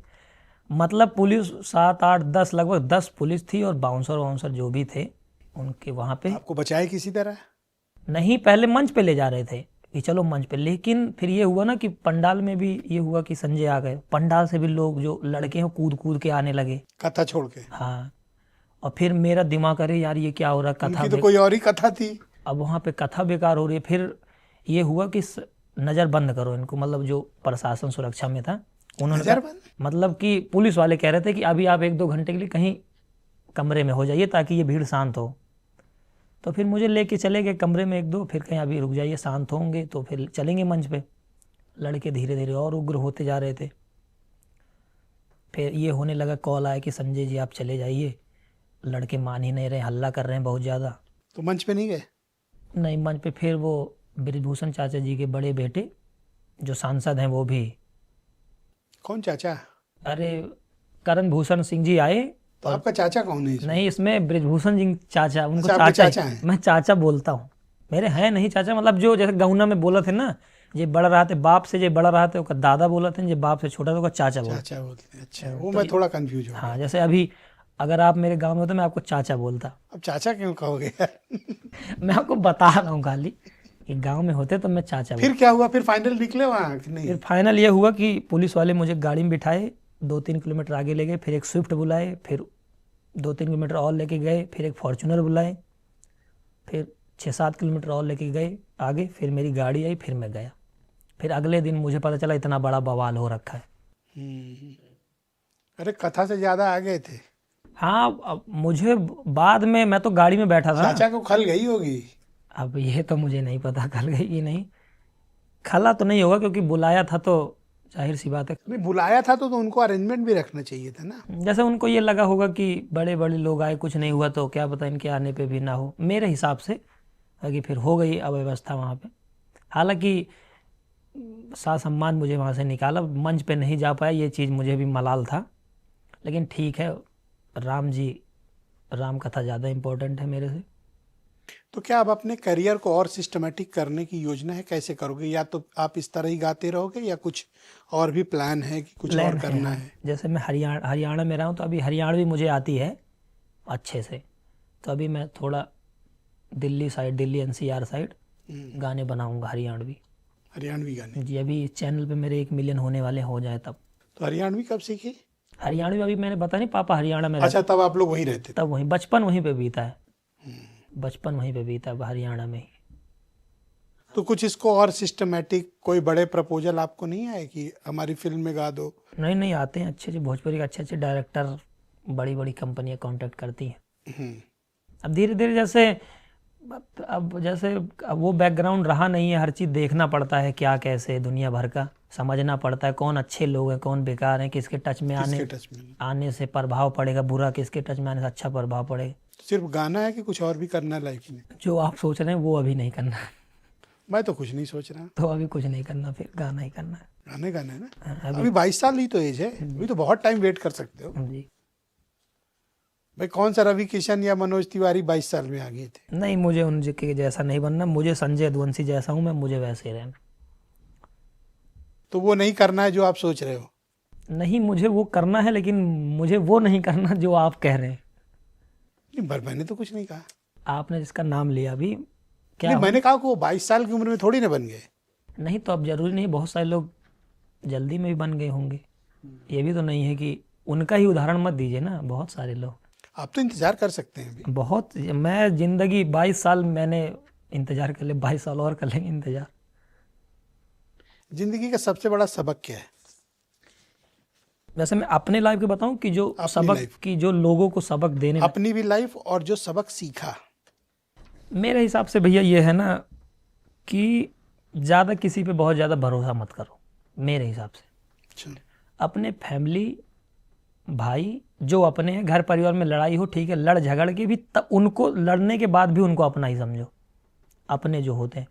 मतलब पुलिस 7-8-10 लगभग 10 पुलिस थी, और बाउंसर जो भी थे उनके वहाँ पे। आपको बचाए किसी तरह? नहीं, पहले मंच पे ले जा रहे थे कि चलो मंच पे, लेकिन फिर ये हुआ ना कि पंडाल में भी ये हुआ कि संजय आ गए। पंडाल से भी लोग जो लड़के हैं कूद कूद के आने लगे, कथा छोड़ के। हाँ। और फिर मेरा दिमाग, अरे यार ये क्या हो रहा, कथा उनकी तो कोई और ही कथा थी। अब वहाँ पे कथा बेकार हो रही है। फिर ये हुआ कि नज़र बंद करो इनको, मतलब जो प्रशासन सुरक्षा में था उन्होंने मतलब कि पुलिस वाले कह रहे थे कि अभी आप 1-2 घंटे के लिए कहीं कमरे में हो जाइए ताकि ये भीड़ शांत हो। तो फिर मुझे लेके चले गए कमरे में 1-2, फिर कहीं अभी रुक जाइए शांत होंगे तो फिर चलेंगे मंच पे। लड़के धीरे धीरे और उग्र होते जा रहे थे। फिर ये होने लगा, कॉल आया कि संजय जी आप चले जाइए। लड़के मान ही नहीं रहे, हल्ला कर रहे हैं बहुत ज़्यादा। तो मंच पे नहीं गए? नहीं, मंच पे फिर वो ब्रजभूषण चाचा जी के बड़े बेटे जो सांसद हैं वो भी। कौन चाचा? अरे करण भूषण सिंह जी आए। तो आपका चाचा कौन है? नहीं, इसमें ब्रजभूषण जी चाचा, उनको अच्छा, चाचा हैं? मैं चाचा बोलता हूँ, मेरे हैं नहीं चाचा। मतलब जो जैसे गौना में बोला थे ना, जे बड़ा रहा थे बाप से, जे बड़ा रहा थे उसका दादा बोला थे, जे बाप से छोटा था उसका चाचा बोलते। अच्छा, वो मैं थोड़ा कंफ्यूज हूँ। हाँ, जैसे अभी अगर आप मेरे गांव में होते मैं आपको चाचा बोलता। अब चाचा क्यों कहोगे? मैं आपको बता रहा हूँ खाली कि गांव में होते तो मैं चाचा। फिर क्या हुआ? फिर फाइनल निकले वहाँ कि नहीं? फिर फाइनल ये हुआ कि पुलिस वाले मुझे गाड़ी में बिठाए, 2-3 किलोमीटर आगे ले गए, फिर एक स्विफ्ट बुलाए, फिर 2-3 किलोमीटर और लेके गए, फिर एक फॉर्चूनर बुलाए, फिर 6-7 किलोमीटर और लेके गए आगे, फिर मेरी गाड़ी आई, फिर मैं गया। फिर अगले दिन मुझे पता चला इतना बड़ा बवाल हो रखा है। अरे कथा से ज़्यादा आ गए थे। हाँ, मुझे बाद में, मैं तो गाड़ी में बैठा था। चाचा को खल गई होगी। अब ये तो मुझे नहीं पता खल गई कि नहीं। खला तो नहीं होगा क्योंकि बुलाया था तो जाहिर सी बात है। नहीं, बुलाया था तो उनको अरेंजमेंट भी रखना चाहिए था ना। जैसे उनको ये लगा होगा कि बड़े बड़े लोग आए, कुछ नहीं हुआ तो क्या पता इनके आने पे भी ना हो, मेरे हिसाब से। कि फिर हो गई अव्यवस्था वहाँ पे। हालांकि सा सम्मान मुझे वहाँ से निकाला, मंच पे नहीं जा पाया, ये चीज़ मुझे भी मलाल था। लेकिन ठीक है, राम कथा ज़्यादा इम्पोर्टेंट है मेरे से। तो क्या अब अपने करियर को और सिस्टमेटिक करने की योजना है? कैसे करोगे? या तो आप इस तरह ही गाते रहोगे या कुछ और भी प्लान है कि कुछ और करना है? जैसे मैं हरियाणा में रहा हूँ तो अभी हरियाणवी मुझे आती है अच्छे से, तो अभी मैं थोड़ा दिल्ली NCR साइड गाने बनाऊंगा हरियाणवी गाने जी। अभी चैनल पे मेरे 1 मिलियन होने वाले हो जाए तब। तो हरियाणवी कब सीखी? हरियाणा में अभी मैंने बता नहीं, पापा हरियाणा में अच्छा, तब आप लोग वहीं रहते थे? तब वहीं बचपन वहीं पे बीता है, बचपन वहीं पे बीता है हरियाणा में ही। तो कुछ इसको और सिस्टमेटिक कोई बड़े प्रपोजल आपको नहीं आए कि हमारी फिल्म में गा दो? नहीं नहीं, आते हैं अच्छे अच्छे भोजपुरी के अच्छे अच्छे डायरेक्टर, बड़ी बड़ी कंपनियां कांटेक्ट करती हैं। अब धीरे धीरे जैसे अब जैसे अब वो बैकग्राउंड रहा नहीं है, हर चीज़ देखना पड़ता है, क्या कैसे दुनिया भर का समझना पड़ता है, कौन अच्छे लोग हैं कौन बेकार हैं, किसके टच में आने से प्रभाव पड़ेगा बुरा, किसके टच में आने से अच्छा प्रभाव पड़ेगा। सिर्फ गाना है कि कुछ और भी करना है लाइफ में? जो आप सोच रहे हैं वो अभी नहीं करना। मैं तो कुछ नहीं सोच रहा। तो अभी कुछ नहीं करना, फिर गाना ही करना है। गाना है ना। अभी 22 साल ही तो एज है, अभी तो बहुत टाइम वेट कर सकते हो जी। भाई। कौन सा रवि किशन या मनोज तिवारी 22 साल में आ गए थे? नहीं, मुझे उनके जैसा नहीं बनना, मुझे संजय यदुवंशी जैसा हूँ मैं, मुझे वैसे ही रहना। तो वो नहीं करना है जो आप सोच रहे हो? नहीं, मुझे वो करना है, लेकिन मुझे वो नहीं करना जो आप कह रहे हैं। नहीं, पर मैंने तो कुछ नहीं कहा। आपने जिसका नाम लिया अभी क्या नहीं, मैंने कहा कि वो 22 साल की उम्र में थोड़ी ना बन गए। नहीं, तो अब जरूरी नहीं, बहुत सारे लोग जल्दी में भी बन गए होंगे। ये भी तो नहीं है कि उनका ही उदाहरण मत दीजिए ना, बहुत सारे लोग। आप तो इंतजार कर सकते हैं अभी। बहुत, मैं जिंदगी 22 साल मैंने इंतजार कर ले, 22 साल और कर लेंगे इंतजार। जिंदगी का सबसे बड़ा सबक क्या है? वैसे मैं अपने लाइफ के बताऊं कि जो अपनी सबक लाइफ। की, जो लोगों को सबक देने, अपनी भी लाइफ और जो सबक सीखा। मेरे हिसाब से भैया ये है ना कि ज़्यादा किसी पे बहुत ज़्यादा भरोसा मत करो, मेरे हिसाब से। अच्छा। अपने फैमिली भाई जो अपने हैं, घर परिवार में लड़ाई हो ठीक है, लड़ झगड़ के भी तब उनको, लड़ने के बाद भी उनको अपना ही समझो, अपने जो होते हैं।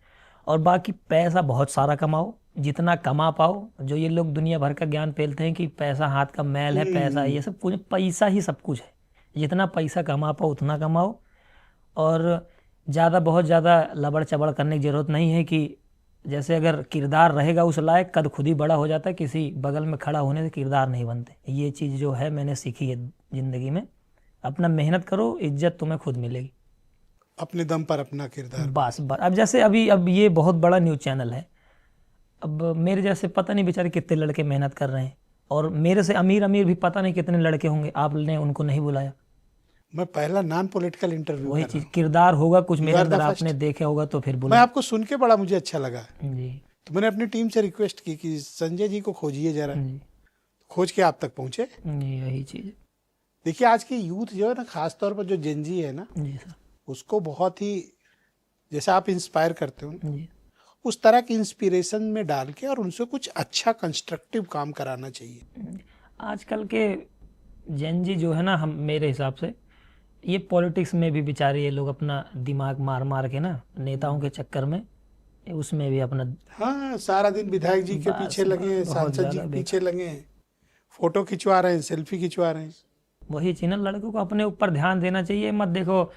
और बाकी पैसा बहुत सारा कमाओ, जितना कमा पाओ। जो ये लोग दुनिया भर का ज्ञान फैलते हैं कि पैसा हाथ का मैल है, पैसा ये सब कुछ, पैसा ही सब कुछ है। जितना पैसा कमा पाओ उतना कमाओ, और ज़्यादा बहुत ज़्यादा लबड़ चबड़ करने की ज़रूरत नहीं है कि जैसे अगर किरदार रहेगा उस लायक, कद खुद ही बड़ा हो जाता है, किसी बगल में खड़ा होने से किरदार नहीं बनते। ये चीज़ जो है मैंने सीखी है ज़िंदगी में। अपना मेहनत करो, इज्जत तुम्हें खुद मिलेगी। अपने दम पर अपना किरदार। बस। अब जैसे अब ये बहुत बड़ा न्यूज़ चैनल है, अब मेरे जैसे पता नहीं बेचारे कितने लड़के मेहनत कर रहे हैं, और मेरे से अमीर भी पता नहीं कितने लड़के होंगे, आपने उनको नहीं बुलाया। मैं पहला नॉन पॉलिटिकल इंटरव्यू वही चीज़, किरदार होगा कुछ मेरे You are the अंदर, first. आपने देखे होगा तो फिर मैं बुलाया। आपको सुन के बड़ा मुझे अच्छा लगा, जी तो मैंने अपनी टीम से रिक्वेस्ट की कि संजय जी को खोजिए जरा। जी खोज के आप तक पहुंचे। जी, यही चीज़। देखिए, आज की यूथ जो है ना, खासतौर पर जो जेनजी है ना, जी सर। उसको बहुत ही, जैसे आप इंस्पायर करते हो ना, जी उस तरह की इंस्पिरेशन में डाल के और उनसे कुछ अच्छा कंस्ट्रक्टिव काम कराना चाहिए। आजकल के जेन जी जो है ना, हम मेरे हिसाब से ये पॉलिटिक्स में भी बेचारे ये लोग अपना दिमाग मार मार के ना, नेताओं के चक्कर में उसमें भी अपना, हाँ, सारा दिन विधायक जी के बस, पीछे लगे हैं, बहुत सांसद जी ज़्यादा के पीछे लगे हैं, फोटो खिंचवा रहे हैं, सेल्फी खिंचवा रहे हैं। वही चीज़ ना, लड़कों को अपने ऊपर ध्यान देना चाहिए। मत देखो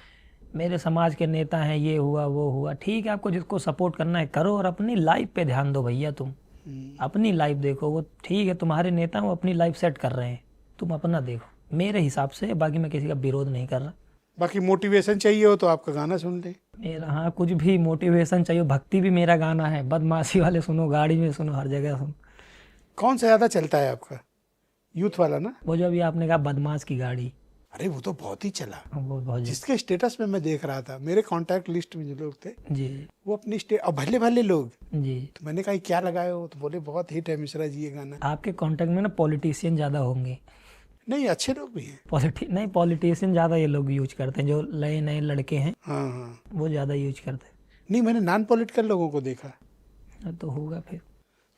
मेरे समाज के नेता हैं, ये हुआ वो हुआ, ठीक है, आपको जिसको सपोर्ट करना है करो, और अपनी लाइफ पे ध्यान दो भैया। तुम अपनी लाइफ देखो, वो ठीक है तुम्हारे नेता वो अपनी लाइफ सेट कर रहे हैं, तुम अपना देखो, मेरे हिसाब से। बाकी मैं किसी का विरोध नहीं कर रहा। बाकी मोटिवेशन चाहिए हो तो आपका गाना सुन ले। मेरा, हाँ, कुछ भी मोटिवेशन चाहिए, भक्ति भी मेरा गाना है, बदमाशी वाले सुनो, गाड़ी में सुनो, हर जगह सुनो। कौन सा ज़्यादा चलता है आपका? यूथ वाला ना? वो जो अभी आपने कहा बदमाश की गाड़ी, अरे वो तो बहुत ही चला। वो बहुत जिसके स्टेटस में मैं देख रहा था, मेरे कांटेक्ट लिस्ट में जो लोग थे, जी वो अपनी और भले भले लोग। जी। तो मैंने कहा क्या लगाए हो, तो बोले बहुत हिट है मिश्रा जी ये गाना। आपके कांटेक्ट में ना पॉलिटिशियन ज़्यादा होंगे। नहीं, अच्छे लोग भी हैं। नहीं, पॉलिटिशियन ज़्यादा ये लोग यूज करते हैं, जो नए नए लड़के हैं हाँ हाँ। वो ज़्यादा यूज करते नहीं, मैंने नॉन पॉलिटिकल लोगों को देखा, हैं। तो होगा फिर,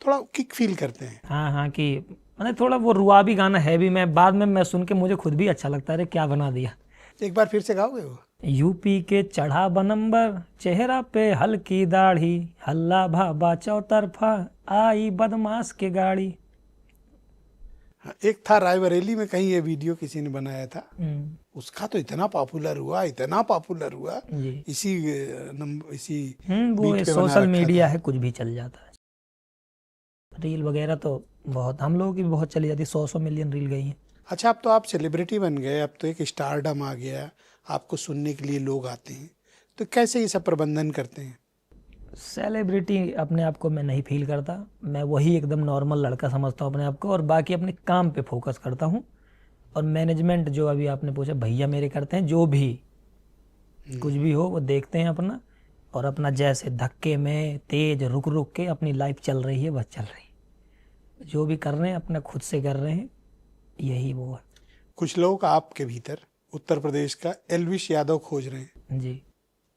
थोड़ा किक फील करते हैं। हाँ हाँ, कि मतलब थोड़ा वो रुआबी गाना है भी, मैं बाद में मैं सुन के मुझे खुद भी अच्छा लगता है, अरे क्या बना दिया। एक बार फिर से गाओगे वो? यूपी के चढ़ा बनंबर, चेहरा पे हल्की दाढ़ी, हल्ला भाबा चौतरफा, आई बदमाश के गाड़ी। हाँ, एक था रायबरेली में कहीं ये वीडियो किसी ने बनाया था, उसका तो इतना पॉपुलर हुआ, इतना पॉपुलर हुआ, जी। इसी इसी वो बीट पे बना सोशल रखा मीडिया था। है, कुछ भी चल जाता है। रील वगैरह तो बहुत, हम लोगों की भी बहुत चली जाती, 100 मिलियन रील गई हैं। अच्छा, अब तो आप सेलिब्रिटी बन गए, अब तो एक स्टारडम आ गया, आपको सुनने के लिए लोग आते हैं, तो कैसे ये सब प्रबंधन करते हैं? सेलिब्रिटी अपने आप को मैं नहीं फील करता, मैं वही एकदम नॉर्मल लड़का समझता हूँ अपने आप को, और बाकी अपने काम पे फोकस करता हूँ। और मैनेजमेंट जो अभी आपने पूछा भैया मेरे करते हैं, जो भी कुछ भी हो वो देखते हैं अपना, और अपना जैसे धक्के में तेज रुक रुक के अपनी लाइफ चल रही है, बस चल रही है। जो भी कर रहे हैं अपना खुद से कर रहे हैं, यही वो है। कुछ लोग आपके भीतर उत्तर प्रदेश का एलविश यादव खोज रहे हैं, जी,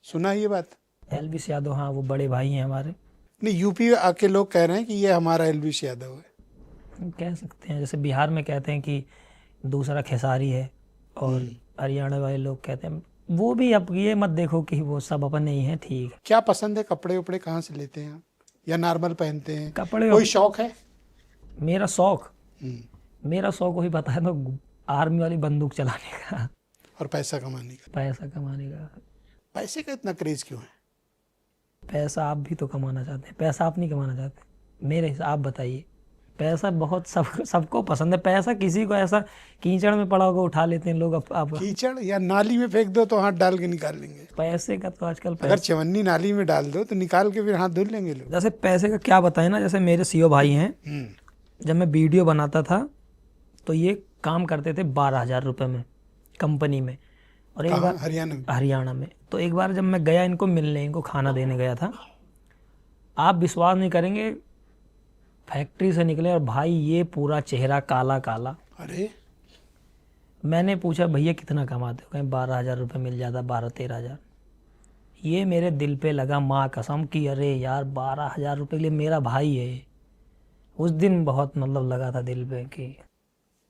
सुना ये बात? एलविश यादव, हाँ वो बड़े भाई हैं हमारे। नहीं, यूपी आके लोग कह रहे हैं कि ये हमारा एलविश यादव है। कह सकते हैं, जैसे बिहार में कहते हैं कि दूसरा खेसारी है, और हरियाणा वाले लोग कहते हैं, वो भी अब ये मत देखो कि वो सब अपने ही हैं, ठीक है। क्या पसंद है, कपड़े उपड़े कहाँ से लेते हैं आप, या नॉर्मल पहनते हैं? कपड़े कोई शौक है? मेरा शौक वही बताया तो, आर्मी वाली बंदूक चलाने का, और पैसा कमाने का। पैसा कमाने का। पैसे का इतना क्रेज क्यों है? पैसा आप भी तो कमाना चाहते हैं, पैसा आप नहीं कमाना चाहते? मेरे हिसाब आप बताइए। पैसा बहुत सबको पसंद है, पैसा किसी को ऐसा कीचड़ में पड़ा होगा उठा लेते हैं लोग। आप कीचड़ या नाली में फेंक दो तो हाथ डाल के निकाल लेंगे। पैसे का तो आजकल अगर चवन्नी नाली में डाल दो तो निकाल के फिर हाथ धुल लेंगे लोग। जैसे पैसे का क्या बताएं ना, जैसे मेरे सीओ भाई हैं, जब मैं वीडियो बनाता था तो ये काम करते थे 12,000 रुपये में कंपनी में। और एक बार हरियाणा में तो एक बार जब मैं गया इनको मिलने, इनको खाना देने गया था, आप विश्वास नहीं करेंगे, फैक्ट्री से निकले और भाई ये पूरा चेहरा काला काला। अरे मैंने पूछा भैया कितना कमाते हो? कहीं 12,000 रुपये मिल जाता, 12-13,000। ये मेरे दिल पे लगा माँ कसम कि अरे यार 12,000 रुपये के लिए मेरा भाई है। उस दिन बहुत मतलब लगा था दिल पे कि।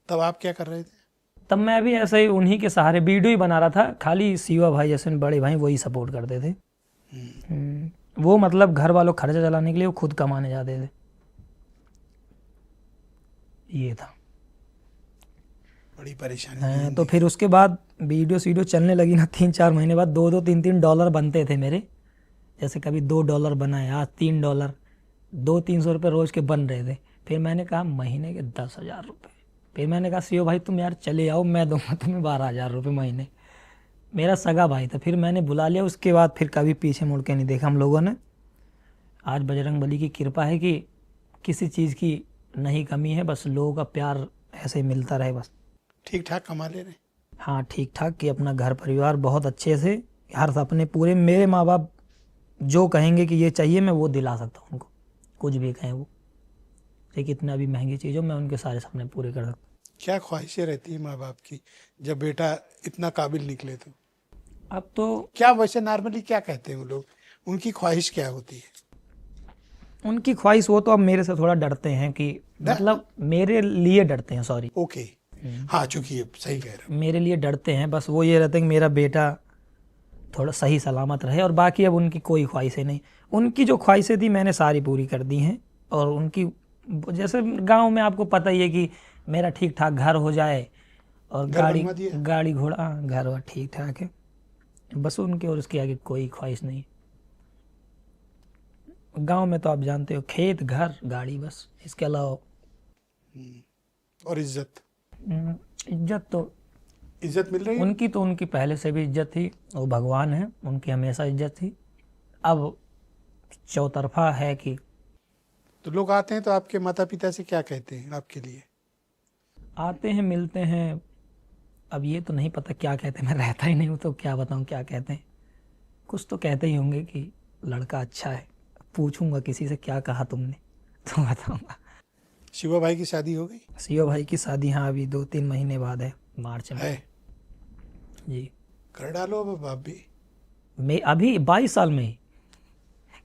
तब आप क्या कर रहे थे? तब मैं भी ऐसे ही उन्हीं के सहारे वीडियो ही बना रहा था, खाली सीवा भाई जैसे बड़े भाई वही सपोर्ट करते थे। वो मतलब घर वालों खर्चा चलाने के लिए वो खुद कमाने जाते थे, ये था। बड़ी परेशानी। तो फिर उसके बाद वीडियो चलने लगी ना, 3-4 महीने बाद $2-3 बनते थे मेरे। जैसे कभी $2 बनाए, आज $3, 200-300 रुपये रोज के बन रहे थे। फिर मैंने कहा महीने के 10,000 रुपये। फिर मैंने कहा सीओ भाई तुम यार चले आओ, मैं दूंगा तुम्हें 12,000 रुपये महीने। मेरा सगा भाई था, फिर मैंने बुला लिया। उसके बाद फिर कभी पीछे मुड़ के नहीं देखा हम लोगों ने। आज बजरंगबली की कृपा है कि किसी चीज़ की नहीं कमी है, बस लोगों का प्यार ऐसे ही मिलता रहे बस। ठीक ठाक कमा ले रहे? हाँ ठीक ठाक, कि अपना घर परिवार बहुत अच्छे से, हर अपने पूरे, मेरे माँ बाप जो कहेंगे कि ये चाहिए मैं वो दिला सकता हूँ उनको, कुछ भी कहें वो, चाहे कितना भी महंगी चीज़ हो, मैं उनके सारे सपने पूरे कर सकता हूँ। क्या ख्वाहिशें रहती है माँ बाप की जब बेटा इतना काबिल निकले? तो अब तो क्या वैसे नॉर्मली क्या कहते हैं वो लोग, उनकी ख्वाहिश क्या होती है? उनकी ख्वाहिश, वो तो अब मेरे से थोड़ा डरते हैं कि मतलब मेरे लिए डरते हैं, सॉरी। ओके, हाँ, चूंकि ये सही कह रहे हो। मेरे लिए डरते हैं, बस वो ये रहते हैं कि मेरा बेटा थोड़ा सही सलामत रहे, और बाकी अब उनकी कोई ख्वाहिशें नहीं। उनकी जो ख्वाहिशें थी मैंने सारी पूरी कर दी हैं। और उनकी जैसे गांव में आपको पता ही है कि मेरा ठीक ठाक घर हो जाए और गाड़ी घोड़ा, घर वर ठीक ठाक है, बस उनके और उसके आगे कोई ख्वाहिश नहीं। गांव में तो आप जानते हो, खेत घर गाड़ी, बस इसके अलावा। और इज्जत इज्जत मिल रही है उनकी, तो उनकी पहले से भी इज्जत थी, वो भगवान है, उनकी हमेशा इज्जत थी। अब चौतरफा है कि तो लोग आते हैं तो आपके माता पिता से क्या कहते हैं आपके लिए? आते हैं, मिलते हैं, अब ये तो नहीं पता क्या कहते हैं, मैं रहता ही नहीं हूँ तो क्या बताऊँ क्या कहते हैं। कुछ तो कहते ही होंगे कि लड़का अच्छा है। पूछूंगा किसी से क्या कहा तुमने तो बताऊंगा। शिवा भाई की शादी हो गई? शिवा भाई की शादी हाँ अभी 2-3 महीने बाद है, मार्च में है जी। कर डालो अब बाप भी। मैं अभी 22 साल में ही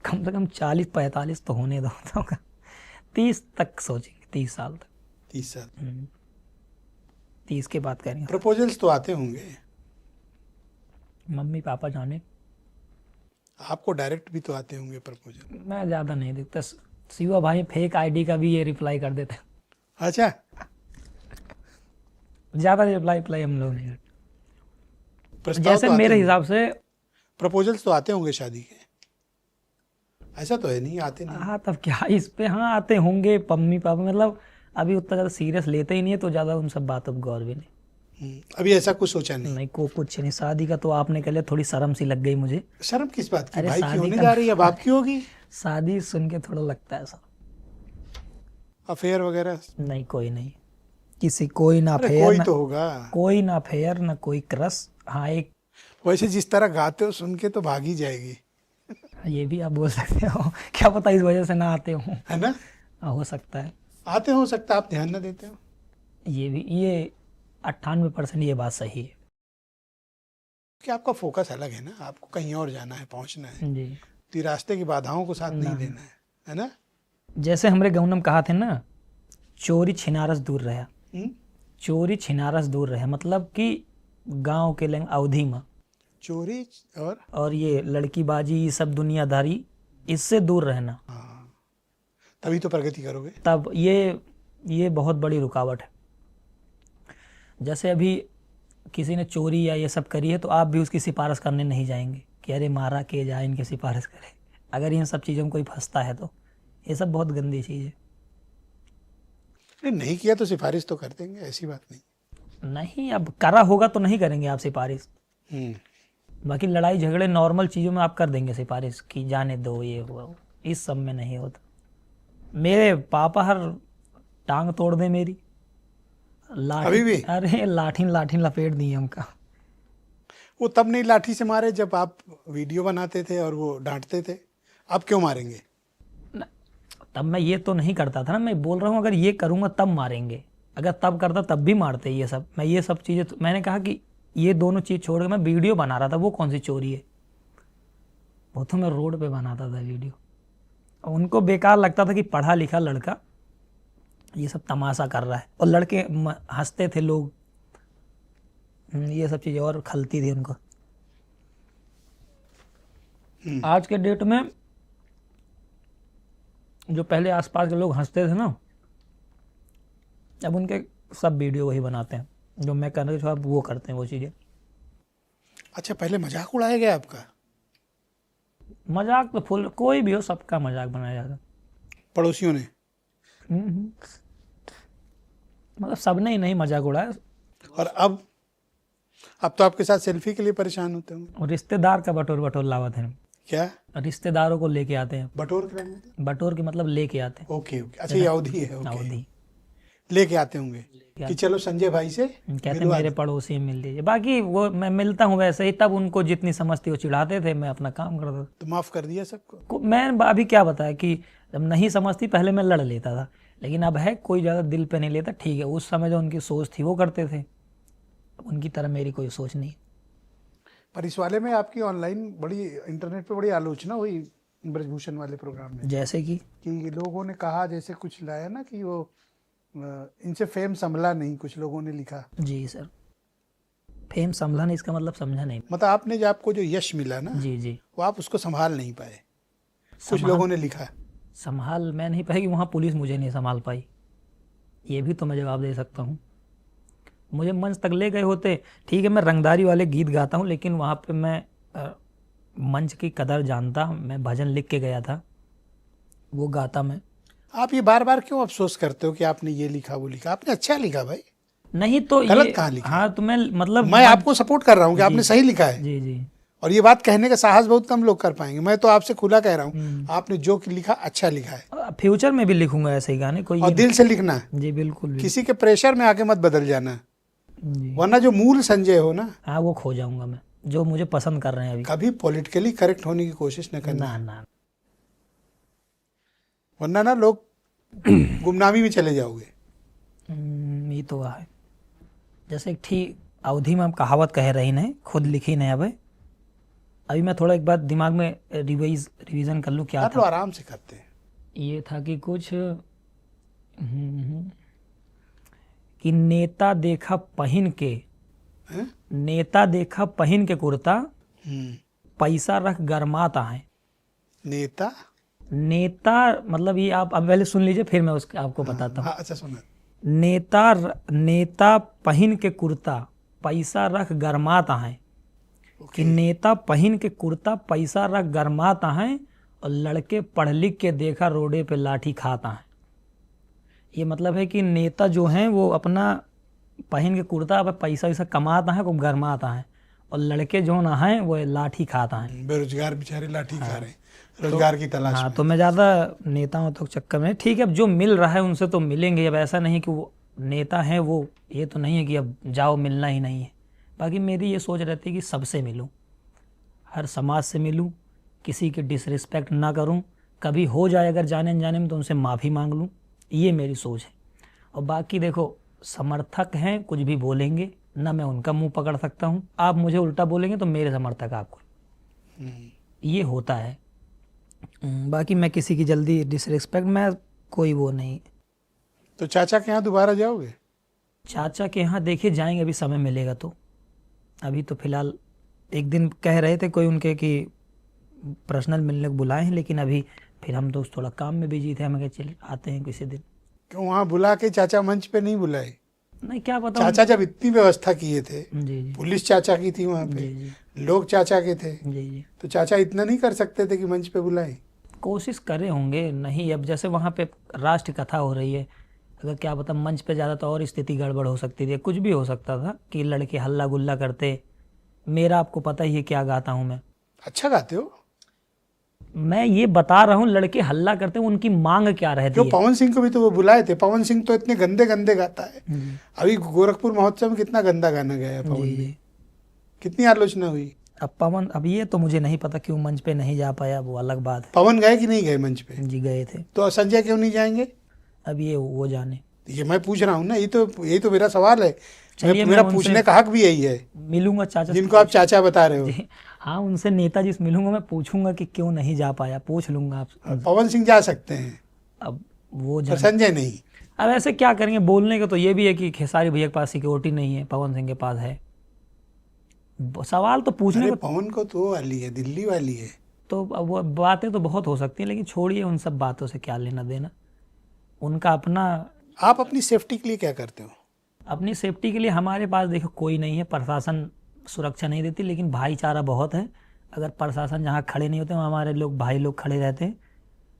कम से कम 40-45 तो होने दो, 30 तक सोचेंगे, 30 साल तक। 30 साल 30 के बाद करेंगे। प्रपोजल्स तो आते होंगे? मम्मी पापा जाने, आपको डायरेक्ट भी तो आते होंगे प्रपोजल? मैं ज़्यादा नहीं देखता। शिवा भाई फेक आईडी का भी ये रिप्लाई कर देते। अच्छा, ज़्यादा रिप्लाई हम लोग नहीं करते। जैसे तो मेरे हिसाब से प्रपोजल्स तो आते होंगे शादी के, ऐसा तो है नहीं आते नहीं? हाँ तब क्या इस पे, हाँ आते होंगे मम्मी पापा, मतलब अभी उतना ज़्यादा सीरियस लेते ही नहीं है, तो ज़्यादा उन सब बातों पर गौर भी नहीं। अभी ऐसा कुछ सोचा नहीं? कुछ नहीं। शादी का तो आपने कह लिया, थोड़ी शर्म सी लग गई मुझे। शर्म किस बात की? अरे भाई की शादी होने का जा रही है, बाप की होगी। शादी सुन के थोड़ा लगता है सर। अफेयर वगैरह? नहीं, कोई नहीं। किसी कोई ना अरे फेयर कोई ना तो होगा। कोई ना फेयर ना कोई क्रश। हाँ एक वैसे जिस तरह गाते हो सुन के तो भाग ही जाएगी, ये भी आप बोल सकते हो क्या पता इस वजह से ना आते हो। है ना? हो सकता है। आते हो सकता है, आप ध्यान ना देते हो। ये भी ये 98% ये बात सही है। कि आपका फोकस अलग है ना, आपको कहीं और जाना है, पहुंचना है, जी तो ये रास्ते की बाधाओं को साथ नहीं देना है ना? जैसे हमरे गाँव में कहा थे ना, चोरी छिनारस दूर रहा। हम्म? चोरी छिनारस दूर रहे मतलब कि गांव के लंग अवधि में चोरी और ये लड़कीबाजी ये सब दुनियादारी इससे दूर रहना, हाँ, तभी तो प्रगति करोगे। तब ये बहुत बड़ी रुकावट है। जैसे अभी किसी ने चोरी या ये सब करी है तो आप भी उसकी सिफारिश करने नहीं जाएंगे कि अरे मारा के जाए इनकी सिफारिश करे। अगर इन सब चीज़ों में कोई फंसता है तो ये सब बहुत गंदी चीज़ है। नहीं किया तो सिफारिश तो कर देंगे, ऐसी बात नहीं। नहीं अब करा होगा तो नहीं करेंगे आप सिफारिश। बाकी लड़ाई झगड़े नॉर्मल चीज़ों में आप कर देंगे सिफारिश कि जाने दो ये हुआ वो। इस सब में नहीं होता। मेरे पापा हर टांग तोड़ दे मेरी, लाठी अभी भी? अरे लाठी लपेट दी हमका। वो तब नहीं लाठी से मारे जब आप वीडियो बनाते थे और वो डांटते थे, अब क्यों मारेंगे? तब मैं ये तो नहीं करता था ना, मैं बोल रहा हूँ अगर ये करूँगा तब मारेंगे। अगर तब करता तब भी मारते ये सब। मैं ये सब चीज़ें तो मैंने कहा कि ये दोनों चीज़ छोड़ के मैं वीडियो बना रहा था, वो कौन सी चोरी है? वो तो मैं रोड पे बनाता था वीडियो। उनको बेकार लगता था कि पढ़ा लिखा लड़का ये सब तमाशा कर रहा है, और लड़के हंसते थे लोग। ये सब चीज़ें और खलती थी उनको। आज के डेट में जो पहले आसपास के लोग हंसते थे ना, अब उनके सब वीडियो वही बनाते हैं जो मैं कर रहा था, अब वो करते हैं वो चीज़ें। अच्छा, पहले मजाक उड़ाया गया आपका? मजाक तो फुल, कोई भी हो सबका मजाक बनाया जाता। पड़ोसियों ने? मतलब सबने ही नहीं मजाक उड़ाया। और अब तो आपके साथ सेल्फी के लिए परेशान होते होंगे। और रिश्तेदार का बटोर लावत है। क्या रिश्तेदारों को लेके आते हैं। बटोर के रंग? बटोर के मतलब लेके आते हैं। ओके ओके, अच्छा ये अवधि है। ओके, अवधि लेके आते होंगे कि चलो संजय भाई से कहते हैं मिलवा मेरे दो। पड़ोसी मिल लीजिए। बाकी वो मैं मिलता हूँ वैसे ही, तब उनको जितनी समझती वो चिढ़ाते थे, मैं अपना काम करता था। तो माफ कर दिया सबको? मैं अभी क्या बताया कि जब नहीं समझती पहले मैं लड़ लेता था, लेकिन अब है कोई ज़्यादा दिल पे नहीं लेता। ठीक है, उस समय जो उनकी सोच थी वो करते थे, उनकी तरह मेरी कोई सोच नहीं। पर इस वाले में आपकी ऑनलाइन बड़ी, इंटरनेट पे बड़ी आलोचना हुई ब्रजभूषण वाले प्रोग्राम में, जैसे कि लोगों ने कहा, जैसे कुछ लाया ना कि वो इनसे फेम संभला नहीं, कुछ लोगों ने लिखा। जी सर, फेम संभला नहीं इसका मतलब समझा नहीं। मतलब आपने जो आपको जो यश मिला ना, जी जी, वो आप उसको संभाल नहीं पाए, कुछ लोगों ने लिखा। संभाल मैं नहीं पाई, वहाँ पुलिस मुझे नहीं संभाल पाई, ये भी तो मैं जवाब दे सकता हूँ। मुझे मंच तक ले गए होते, ठीक है मैं रंगदारी वाले गीत गाता हूँ, लेकिन वहाँ पे मैं मंच की कदर जानता। मैं भजन लिख के गया था, वो गाता मैं। आप ये बार बार क्यों अफसोस करते हो कि आपने ये लिखा वो लिखा? आपने अच्छा लिखा भाई, नहीं तो गलत कहाँ लिखा? हाँ तो मैं मतलब मैं आपको सपोर्ट कर रहा हूँ कि आपने सही लिखा है। जी जी, और ये बात कहने का साहस बहुत कम लोग कर पाएंगे। मैं तो आपसे खुला कह रहा हूँ, आपने जो लिखा अच्छा लिखा है। फ्यूचर में भी लिखूंगा ऐसे ही गाने, कोई और दिल से लिखना, जी बिल्कुल भी। किसी के प्रेशर में आके मत बदल जाना, जी वरना जो मूल संजय हो ना, हाँ वो खो जाऊंगा मैं, जो मुझे पसंद कर रहे हैं अभी। कभी पॉलिटिकली करेक्ट होने की कोशिश न करना, ना वरना ना लोग गुमनामी में चले जाओगे। ये तो है। जैसे ठीक अवधि में हम कहावत कह रही नहीं, खुद लिखी नहीं। अभी मैं थोड़ा एक बात दिमाग में रिवीजन कर लूँ क्या आप था। लोग आराम से करते हैं। ये था कि कुछ कि नेता देखा पहन के, हैं? नेता देखा पहन के कुर्ता, हम्म, पैसा रख गरमाता है। नेता मतलब ये आप अब पहले सुन लीजिए, फिर मैं उसका आपको बताता हूँ। हाँ, अच्छा सुना। नेता पहन के कुर्ता, पैसा रख गरमाता है। कि नेता पहन के कुर्ता, पैसा रख गरमाता है, और लड़के पढ़ लिख के देखा रोडे पे लाठी खाता है। ये मतलब है कि नेता जो हैं वो अपना पहन के कुर्ता पे पैसा वैसा कमाता है, को गरमाता है, और लड़के जो ना हैं वो लाठी खाता है। बेरोजगार बेचारे लाठी खा रहे हैं, रोजगार की तलाश हाँ में। तो मैं ज़्यादा नेताओं तो चक्कर में, ठीक है अब जो मिल रहा है उनसे तो मिलेंगे। अब ऐसा नहीं कि वो नेता हैं वो, ये तो नहीं है कि अब जाओ मिलना ही नहीं है। बाकी मेरी ये सोच रहती है कि सबसे मिलूं, हर समाज से मिलूं, किसी की डिसरिस्पेक्ट ना करूं, कभी हो जाए अगर जाने अनजाने में तो उनसे माफ़ी मांग लूं, ये मेरी सोच है। और बाकी देखो, समर्थक हैं, कुछ भी बोलेंगे ना, मैं उनका मुंह पकड़ सकता हूं। आप मुझे उल्टा बोलेंगे तो मेरे समर्थक आपको, ये होता है। बाकी मैं किसी की जल्दी डिसरिस्पेक्ट, मैं कोई वो नहीं। तो चाचा के यहाँ दोबारा जाओगे? चाचा के यहाँ देखिए जाएंगे, अभी समय मिलेगा तो। अभी तो फिलहाल एक दिन कह रहे थे कोई उनके कि पर्सनल मिलने को बुलाए हैं, लेकिन अभी फिर हम दोस्त थोड़ा काम में बिजी थे, हमें कहा चल आते हैं किसी दिन। क्यों वहाँ बुला के चाचा मंच पे नहीं बुलाए? नहीं क्या पता। चाचा जब इतनी व्यवस्था किए थे, जी जी पुलिस चाचा की थी वहाँ पे, जी जी लोग चाचा के थे, जी जी, तो चाचा इतना नहीं कर सकते थे कि मंच पे बुलाए? कोशिश करे होंगे। नहीं, अब जैसे वहाँ पे राष्ट्र कथा हो रही है, अगर क्या पता मंच पे ज़्यादा तो और स्थिति गड़बड़ हो सकती थी, कुछ भी हो सकता था कि लड़के हल्ला गुल्ला करते। मेरा आपको पता ही है क्या गाता हूँ मैं। अच्छा गाते हो। मैं ये बता रहा हूँ, लड़के हल्ला करते हैं, उनकी मांग क्या रहती क्यों, है। पवन सिंह को भी तो वो बुलाए थे। पवन सिंह तो इतने गंदे गंदे गाता है। अभी गोरखपुर महोत्सव में कितना गंदा गाना गया है पवन जी ने, जी। कितनी आलोचना हुई। अब पवन, अब ये तो मुझे नहीं पता क्यों मंच पे नहीं जा पाया, वो अलग बात है। पवन गए कि नहीं गए मंच पे? जी गए थे। तो संजय क्यों नहीं जाएंगे? अब ये वो जाने। ये मैं पूछ रहा हूँ ना, यही तो मेरा सवाल है। चलिए, मेरा मैं पूछने उनसे का हक भी यही है, मिलूंगा चाचा से। जिनको आप चाचा बता रहे हो। जी, हाँ, उनसे नेताजी से मिलूंगा, मैं पूछूंगा कि क्यों नहीं जा पाया, पूछ लूंगा आप। पवन सिंह जा सकते हैं, अब वो पर जाने। संजय नहीं। अब ऐसे क्या करेंगे, बोलने का तो ये भी है कि खेसारी भैया के पास सिक्योरिटी नहीं है, पवन सिंह के पास है। सवाल तो पूछने अरे को पवन को तो वो वाली है, दिल्ली वाली है। तो अब वो बातें तो बहुत हो सकती हैं, लेकिन छोड़िए उन सब बातों से, क्या लेना देना उनका अपना। आप अपनी सेफ्टी के लिए क्या करते हो? अपनी सेफ्टी के लिए हमारे पास देखो कोई नहीं है, प्रशासन सुरक्षा नहीं देती, लेकिन भाईचारा बहुत है। अगर प्रशासन जहाँ खड़े नहीं होते वहाँ हमारे लोग, भाई लोग खड़े रहते हैं,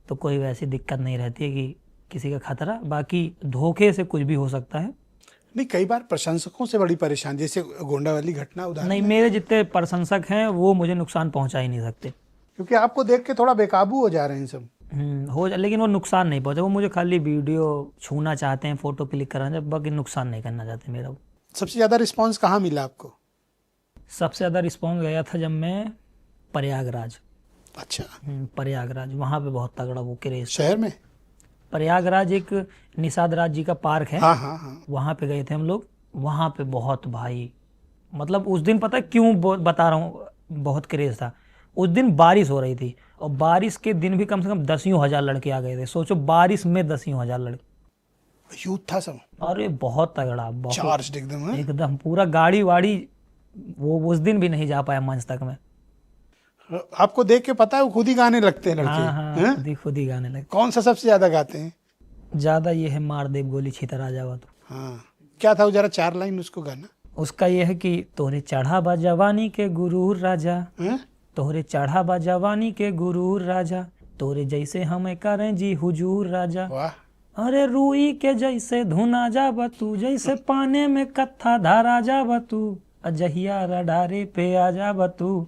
तो कोई वैसी दिक्कत नहीं रहती है कि किसी का खतरा। बाकी धोखे से कुछ भी हो सकता है। नहीं, कई बार प्रशंसकों से बड़ी परेशान, जैसे गोंडा वाली घटना उदाहरण नहीं, है। मेरे जितने प्रशंसक हैं वो मुझे नुकसान पहुंचा ही नहीं सकते। क्योंकि आपको देख के थोड़ा बेकाबू हो जा रहे हैं सब। लेकिन वो नुकसान नहीं पहुंचा, वो मुझे खाली वीडियो छूना चाहते हैं, फोटो क्लिक कराना, बाकी नुकसान नहीं करना चाहते मेरा। सबसे ज़्यादा रिस्पांस कहाँ मिला आपको? सबसे ज़्यादा रिस्पॉन्स गया था जब मैं प्रयागराज। अच्छा, प्रयागराज, वहाँ पे बहुत तगड़ा वो क्रेज। शहर में? प्रयागराज एक निषाद राज जी का पार्क है, हाँ हाँ हाँ। वहाँ पे गए थे हम लोग। वहाँ पे बहुत भाई, मतलब उस दिन पता है क्यों बता रहा हूँ, बहुत क्रेज था। उस दिन बारिश हो रही थी, और बारिश के दिन भी कम से कम 10,000 लड़के आ गए थे। सोचो, बारिश में 10,000 लड़के। यूथ था सब, अरे बहुत तगड़ा, बहुत चार्ज एकदम। हाँ? एकदम पूरा गाड़ी वाड़ी। वो उस दिन भी नहीं जा पाया मंच तक में। आपको देख के पता है वो खुद ही गाने लगते हैं लड़के। हाँ हाँ, हाँ? खुद ही गाने लगे। कौन सा सबसे ज्यादा गाते हैं? ज्यादा ये है मार देव गोली छितर आ जावा तो। हाँ, क्या था वो, जरा 4 लाइन उसको गाना। उसका ये है कि तोहरे चढ़ा बा जवानी के गुरूर राजा, हाँ? तोहरे चढ़ा बा जवानी के गुरूर राजा, तोरे जैसे हमें करें जी हुजूर राजा। वाह, अरे रूई के जैसे धुना जावा तू, जैसे पाने में कत्था धारा जावा तू, अजहिया रडारे पे आ जावा तू,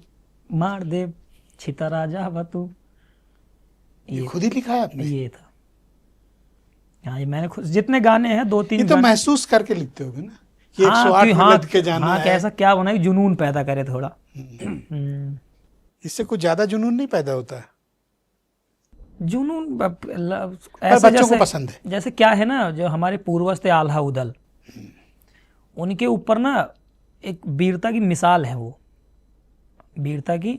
मार देव छितर आ जावा तू। ये खुद ही लिखा है आपने? ये था। हाँ, ये मैंने खुद, जितने गाने हैं 2-3 ये तो गाने। महसूस करके लिखते होगे ना कि हाँ, 108 कि में हाँ, लद के जाना हाँ, है। कैसा क्या बना कि जुनून पैदा करे थोड़ा। इससे कुछ ज्यादा जुनून नहीं पैदा होता है, जुनून पर ऐसे बच्चों को जैसे, पसंद है। जैसे क्या है ना, जो हमारे पूर्वज थे आल्हा उदल, उनके ऊपर ना एक वीरता की मिसाल है। वो वीरता की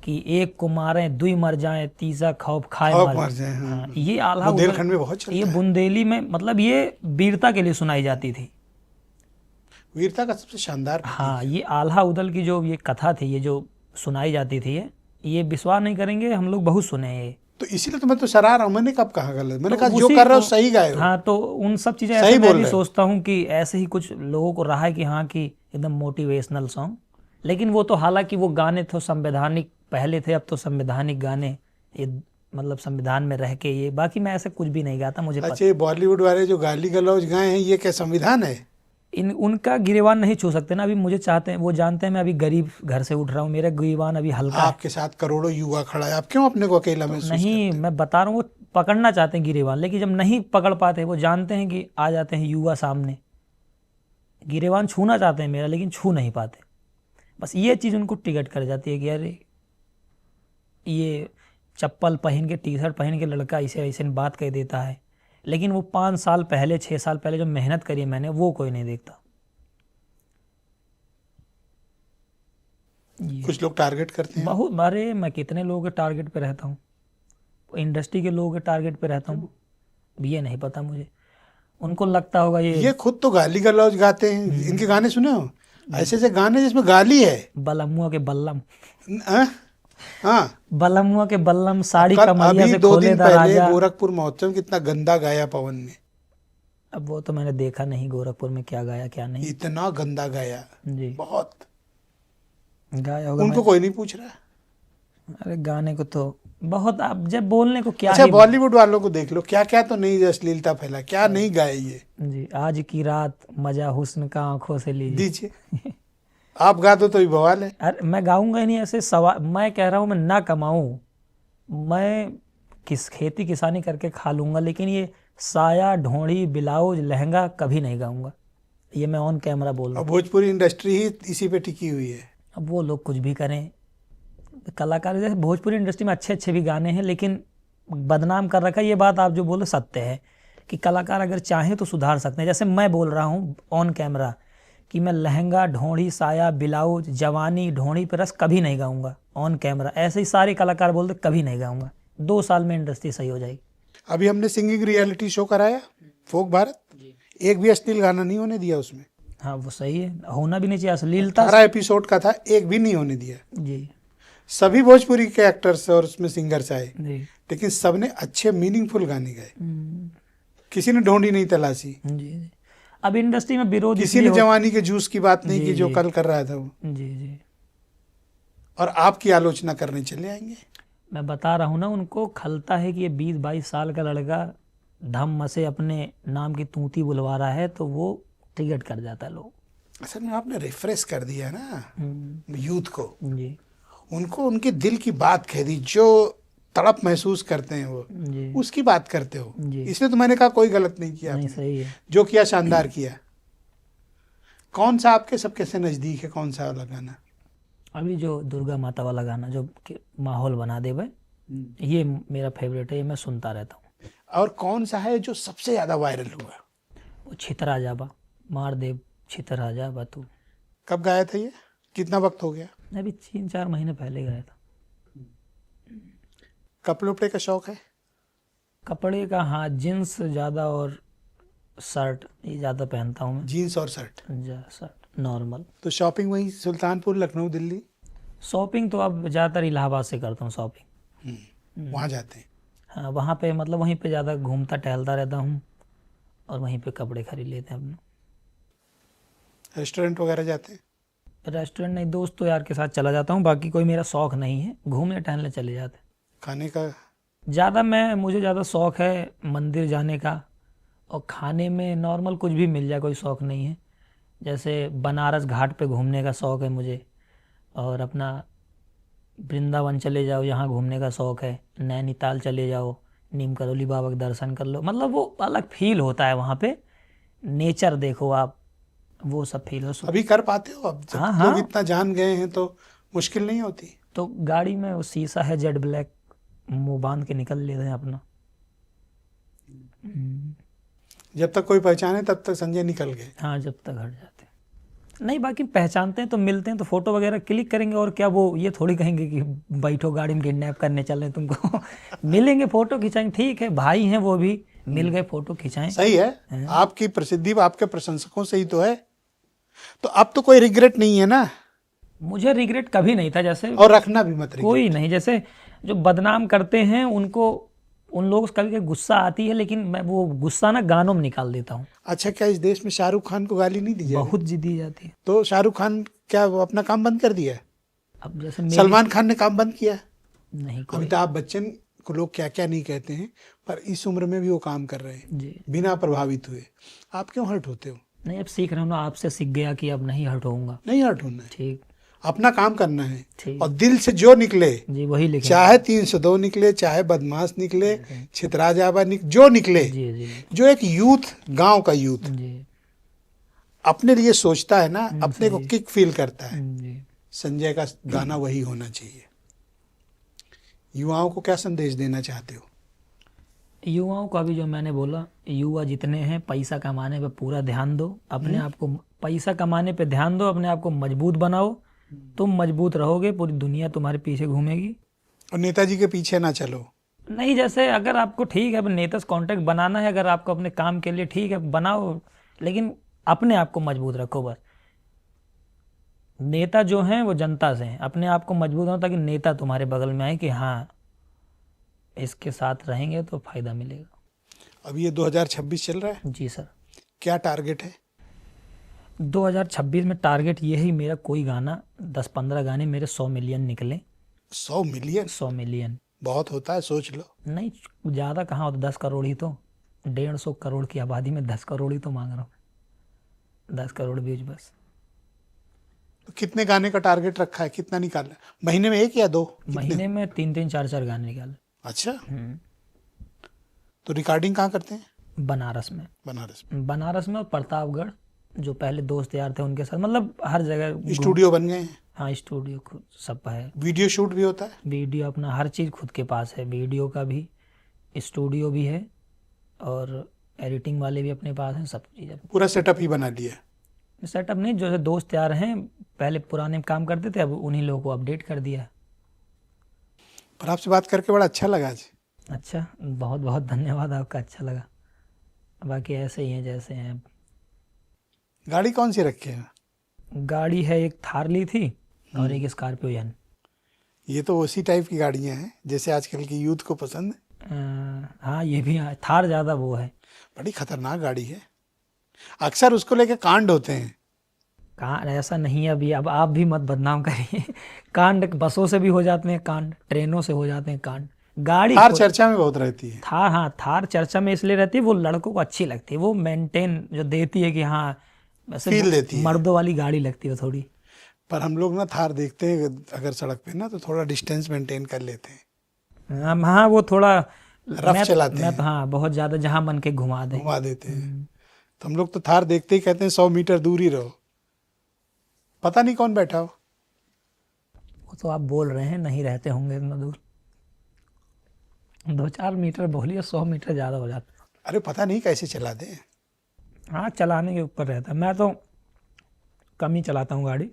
कि एक को मारे दुई मर जाए, तीसरा खौफ खाए खौफ मर मर जाए। हाँ। हाँ, ये आल्हा बुंदेलखंड में उदल, बहुत चलता ये है। बुंदेली में, मतलब ये वीरता के लिए सुनाई जाती थी। वीरता का सबसे शानदार प्रतीक। हाँ, ये आल्हा उदल की जो ये कथा थी, ये जो सुनाई जाती थी, ये विश्वास नहीं करेंगे, हम लोग बहुत सुने हैं ये। तो इसीलिए तो मैं तो सराह रहा हूँ। मैंने कब कहा गलत? मैंने तो कहा जो उसी कर रहे हो को- सही गाए हो। हाँ, तो उन सब चीज़ें सही ऐसे मैं बोल भी रहे हो। सोचता हूँ कि ऐसे ही कुछ लोगों को रहा है कि हाँ, कि एकदम मोटिवेशनल सॉन्ग। लेकिन वो तो हालांकि वो गाने तो संवैधानिक पहले थे, अब तो संवैधानिक गाने, ये मतलब संविधान में रह के ये। बाकी मैं ऐसे कुछ भी नहीं गाता, मुझे अच्छा, ये बॉलीवुड वाले जो गाली गलौज गाए हैं, ये क्या संविधान है? उनका गिरेबान नहीं छू सकते ना। अभी मुझे चाहते हैं, वो जानते हैं मैं अभी गरीब घर से उठ रहा हूँ, मेरा गिरेबान अभी हल्का है। आपके साथ करोड़ों युवा खड़ा है, आप क्यों अपने को अकेला महसूस नहीं, मैं बता रहा हूँ, वो पकड़ना चाहते हैं गिरेबान, लेकिन जब नहीं पकड़ पाते, वो जानते हैं कि आ जाते हैं युवा सामने, गिरेबान छूना चाहते हैं मेरा लेकिन छू नहीं पाते। बस ये चीज़ उनको टिकट कर जाती है कि अरे ये चप्पल पहन के, टी शर्ट पहन के लड़का इसे ऐसे बात कह देता है, लेकिन वो 5 साल पहले 6 साल पहले जो मेहनत करी मैंने, वो कोई नहीं देखता। कुछ लोग टारगेट करते हैं। बहुत, अरे मैं कितने लोगों के टारगेट पे रहता हूँ, इंडस्ट्री के लोगों के टारगेट पे रहता हूँ, ये नहीं पता मुझे। उनको लगता होगा ये खुद तो गाली गलौज गाते हैं। इनके गाने सुने हो? ऐसे ऐसे गाने जिसमें गाली है। बलमुआ के बल्लम, हाँ, बलमुआ के बल्लम, साड़ी कल कमरिया अभी से 2 खोले दिन दा पहले राजा। गोरखपुर महोत्सव में कितना गंदा गाया पवन ने। अब वो तो मैंने देखा नहीं गोरखपुर में क्या गाया क्या नहीं। इतना गंदा गाया, जी, बहुत। गाया होगा। उनको कोई नहीं पूछ रहा। अरे गाने को तो बहुत, आप जब बोलने को क्या अच्छा, ही। बॉलीवुड वालों को देख लो, क्या क्या तो नहीं अश्लीलता फैला, क्या नहीं गाए ये। जी, आज की रात मजा हुस्न का आंखों से लीजिए। दीजिए। आप गा दो तो भी बवाल है। अरे मैं गाऊंगा ही नहीं ऐसे सवाल, मैं कह रहा हूँ मैं ना कमाऊं, मैं खेती किसानी करके खा लूंगा, लेकिन ये साया ढोड़ी ब्लाउज लहंगा कभी नहीं गाऊंगा। ये मैं ऑन कैमरा बोल रहा और हूँ। भोजपुरी इंडस्ट्री ही इसी पे टिकी हुई है। अब वो लोग कुछ भी करें, कलाकार जैसे भोजपुरी इंडस्ट्री में अच्छे अच्छे भी गाने हैं, लेकिन बदनाम कर रखा है। ये बात आप जो बोले सत्य है कि कलाकार अगर चाहें तो सुधार सकते हैं। जैसे मैं बोल रहा हूँ ऑन कैमरा कि मैं लहंगा ढोड़ी साया ब्लाउज जवानी ढोड़ी पे रस कभी नहीं गाऊंगा ऑन कैमरा। ऐसे ही सारे कलाकार बोलते कभी नहीं गाऊंगा। 2 साल में इंडस्ट्री सही हो जाएगी। अभी हमने सिंगिंग रियलिटी शो कराया फोक भारत, एक भी अश्लील गाना नहीं होने दिया उसमें। हाँ वो सही है, होना भी नहीं चाहिए अश्लीलता। 18 एपिसोड का था, एक भी नहीं होने दिया। जी सभी भोजपुरी के एक्टर्स और उसमें सिंगर्स आए, जी लेकिन सबने अच्छे मीनिंगफुल गाने गाए। हम्म, किसी ने ढोंडी नहीं तलाशी, जी। अब इंडस्ट्री में विरोध किसी ने जवानी के जूस की बात नहीं जी, की जो जी। कल कर रहा था वो, जी जी, और आपकी आलोचना करने चले आएंगे। मैं बता रहा हूँ ना, उनको खलता है कि ये 20-22 साल का लड़का धम्म से अपने नाम की तूती बुलवा रहा है, तो वो टिकट कर जाता है लोग। असल में आपने रिफ्रेश कर दिया ना यूथ को, जी उनको उनके दिल की बात कह दी, जो तड़प महसूस करते हैं वो, जी उसकी बात करते हो। जी। इसलिए तो मैंने कहा कोई गलत नहीं किया नहीं, आपने। सही है। जो किया शानदार किया। कौन सा आपके सबके से नजदीक है, कौन सा वाला गाना? अभी जो दुर्गा माता वाला गाना जो माहौल बना दे भाई, ये मेरा फेवरेट है, ये मैं सुनता रहता हूँ। और कौन सा है जो सबसे ज्यादा वायरल हुआ? वो छितरा जाबा, मार दे छितरा जाबा तू। कब गाया था ये, कितना वक्त हो गया? अभी 3-4 महीने पहले गाया था। कपड़े उपड़े का शौक है? कपड़े का, हाँ, जींस ज़्यादा और शर्ट ये ज़्यादा पहनता हूँ मैं। जीन्स और शर्ट? Shirt normal. तो शॉपिंग वही सुल्तानपुर, लखनऊ, दिल्ली? शॉपिंग तो अब ज़्यादातर इलाहाबाद से करता हूँ शॉपिंग। वहाँ जाते हैं? हाँ, वहाँ पे मतलब वहीं पे ज़्यादा घूमता टहलता रहता हूँ और वहीं पे कपड़े खरीद लेते हैं अपने। रेस्टोरेंट वगैरह जाते हैं? रेस्टोरेंट नहीं, दोस्त तो यार के साथ चला जाता हूँ, बाकी कोई मेरा शौक नहीं है, घूमने टहलने चले जाते हैं। खाने का? ज़्यादा मुझे ज़्यादा शौक है मंदिर जाने का, और खाने में नॉर्मल कुछ भी मिल जाए, कोई शौक नहीं है। जैसे बनारस घाट पे घूमने का शौक है मुझे, और अपना वृंदावन चले जाओ, यहाँ घूमने का शौक है। नैनीताल चले जाओ, नीम करौली बाबा के दर्शन कर लो, मतलब वो अलग फील होता है वहाँ पे, नेचर देखो आप, वो सब फील हो। अभी कर पाते हो? अब जब हाँ, लोग इतना जान गए हैं तो मुश्किल नहीं होती? तो गाड़ी में वो शीशा है जेड ब्लैक, मुंह बांध के निकल लेते हैं अपना। जब तक कोई पहचाने तब तक संजय निकल गए। हाँ, जब तक हट जाते हैं। नहीं, बाकी पहचानते हैं तो मिलते हैं तो फोटो वगैरह क्लिक करेंगे, और क्या वो ये थोड़ी कहेंगे कि बैठो गाड़ी में किडनैप करने चले तुमको। मिलेंगे, फोटो खिंचाएंगे, ठीक है, भाई हैं वो भी, मिल गए फोटो खिंचाएं। सही है। आपकी प्रसिद्धि आपके प्रशंसकों से ही तो है, तो अब तो कोई रिग्रेट नहीं है ना? मुझे रिग्रेट कभी नहीं था, जैसे और रखना भी मत रिग्रेट। कोई नहीं। जैसे जो बदनाम करते हैं उनको, उन लोगों से कभी कभी गुस्सा आती है, लेकिन मैं वो गुस्सा ना गानों में निकाल देता हूँ। अच्छा, क्या इस देश में शाहरुख खान को गाली नहीं दी जाए? बहुत जिद्दी जाती है। तो शाहरुख खान क्या वो अपना काम बंद कर दिया? अब जैसे सलमान खान ने काम बंद किया? नहीं, कोई अमिताभ बच्चन को लोग क्या क्या नहीं कहते हैं, पर इस उम्र में भी वो काम कर रहे हैं जी बिना प्रभावित हुए। आप क्यों हर्ट होते हो? नहीं, अब सीख रहा हूँ ना, आपसे सीख गया कि अब नहीं हर्ट होऊंगा। नहीं हर्ट होना है। ठीक। अपना काम करना है ठीक। और दिल से जो निकले, जी वही लिखें। चाहे 302 निकले, चाहे बदमाश निकले, छितराजाबा जो निकले, जी जी जो एक यूथ, गांव का यूथ जी अपने लिए सोचता है ना, अपने को सही। किक फील करता है, जी। संजय का गाना वही होना चाहिए। युवाओं को क्या संदेश देना चाहते हो? युवाओं का भी जो मैंने बोला, युवा जितने हैं पैसा कमाने पे पूरा ध्यान दो, अपने आप को पैसा कमाने पे ध्यान दो, अपने आप को मजबूत बनाओ। तुम मजबूत रहोगे, पूरी दुनिया तुम्हारे पीछे घूमेगी। और नेताजी के पीछे ना चलो। नहीं, जैसे अगर आपको ठीक है अब नेता से कांटेक्ट बनाना है, अगर आपको अपने काम के लिए ठीक है बनाओ, लेकिन अपने आप को मजबूत रखो बस। नेता जो हैं वो जनता से हैं, अपने आप को मजबूत रखो ताकि नेता तुम्हारे बगल में आए कि हाँ इसके साथ रहेंगे तो फायदा मिलेगा। अब ये 2026 चल रहा है, जी सर। क्या टारगेट है? 2026 में टारगेट ये ही मेरा, कोई गाना 10-15 गाने मेरे 100 मिलियन निकले। 100 मिलियन 100 मिलियन बहुत होता है, सोच लो। नहीं, ज़्यादा कहाँ होता, 10 करोड़ ही तो, 150 करोड़ की आबादी में 10 करोड़ ही तो मांग रहा हूँ, 10 करोड़ व्यूज बस। तो कितने गाने का टारगेट रखा है, कितना निकालना है? महीने में 1 या 2? महीने में 3-3 4-4 गाने निकाले। अच्छा, तो रिकॉर्डिंग कहाँ करते हैं? बनारस में। बनारस में। और प्रतापगढ़, जो पहले दोस्त यार थे उनके साथ, मतलब हर जगह स्टूडियो बन गए हैं? हाँ, स्टूडियो खुद सब है। वीडियो शूट भी होता है? वीडियो अपना हर चीज़ खुद के पास है, वीडियो का भी, स्टूडियो भी है, और एडिटिंग वाले भी अपने पास हैं, सब चीज़। पूरा सेटअप ही बना लिया? सेटअप नहीं, जो दोस्त यार हैं पहले पुराने में काम करते थे, अब उन्हीं लोगों को अपडेट कर दिया। पर आपसे बात करके बड़ा अच्छा लगा आज। अच्छा, बहुत बहुत धन्यवाद आपका, अच्छा लगा। बाकी ऐसे ही हैं जैसे हैं। गाड़ी कौन सी रखे हैं? गाड़ी है, एक थार ली थी और एक स्कॉर्पियो एन। ये तो उसी टाइप की गाड़ियां हैं जैसे आजकल की यूथ को पसंद है। हाँ ये भी, थार ज़्यादा वो है। बड़ी खतरनाक गाड़ी है, अक्सर उसको लेके कांड होते हैं। कांड ऐसा नहीं है अभी, अब आप भी मत बदनाम करिए। कांड बसों से भी हो जाते हैं कांड, ट्रेनों से हो जाते हैं कांड। गाड़ी थार चर्चा में बहुत रहती है। थार, हाँ थार चर्चा में इसलिए रहती है, वो लड़कों को अच्छी लगती है, वो मेंटेन जो देती है कि हाँ वैसे फील देती है, मर्दों वाली गाड़ी लगती है थोड़ी। पर हम लोग ना थार देखते हैं अगर सड़क पे ना, तो थोड़ा डिस्टेंस मेंटेन कर लेते हैं। हाँ वो थोड़ा रफ चलाते हैं। तो हाँ बहुत ज़्यादा, जहाँ मन के घुमा देते हैं। तो हम लोग तो थार देखते ही कहते हैं 100 मीटर दूर ही रहो, पता नहीं कौन बैठा हो। वो तो आप बोल रहे हैं, नहीं रहते होंगे इतना दूर, 2-4 मीटर बोलिए, 100 मीटर ज़्यादा हो जाता है। अरे पता नहीं कैसे चला दें। हाँ चलाने के ऊपर रहता है, मैं तो कम ही चलाता हूँ गाड़ी,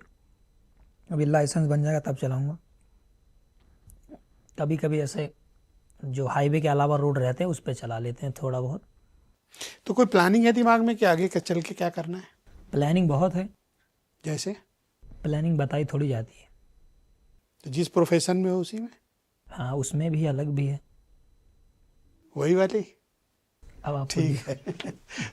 अभी लाइसेंस बन जाएगा तब चलाऊँगा। कभी कभी ऐसे जो हाईवे के अलावा रोड रहते हैं उस पर चला लेते हैं थोड़ा बहुत। तो कोई प्लानिंग है दिमाग में कि आगे चल के क्या करना है? प्लानिंग बहुत है। जैसे? प्लानिंग बताई थोड़ी जाती है। तो जिस प्रोफेशन में हो उसी में? हाँ उसमें भी अलग भी है, वही वाली। अब आप ठीक है।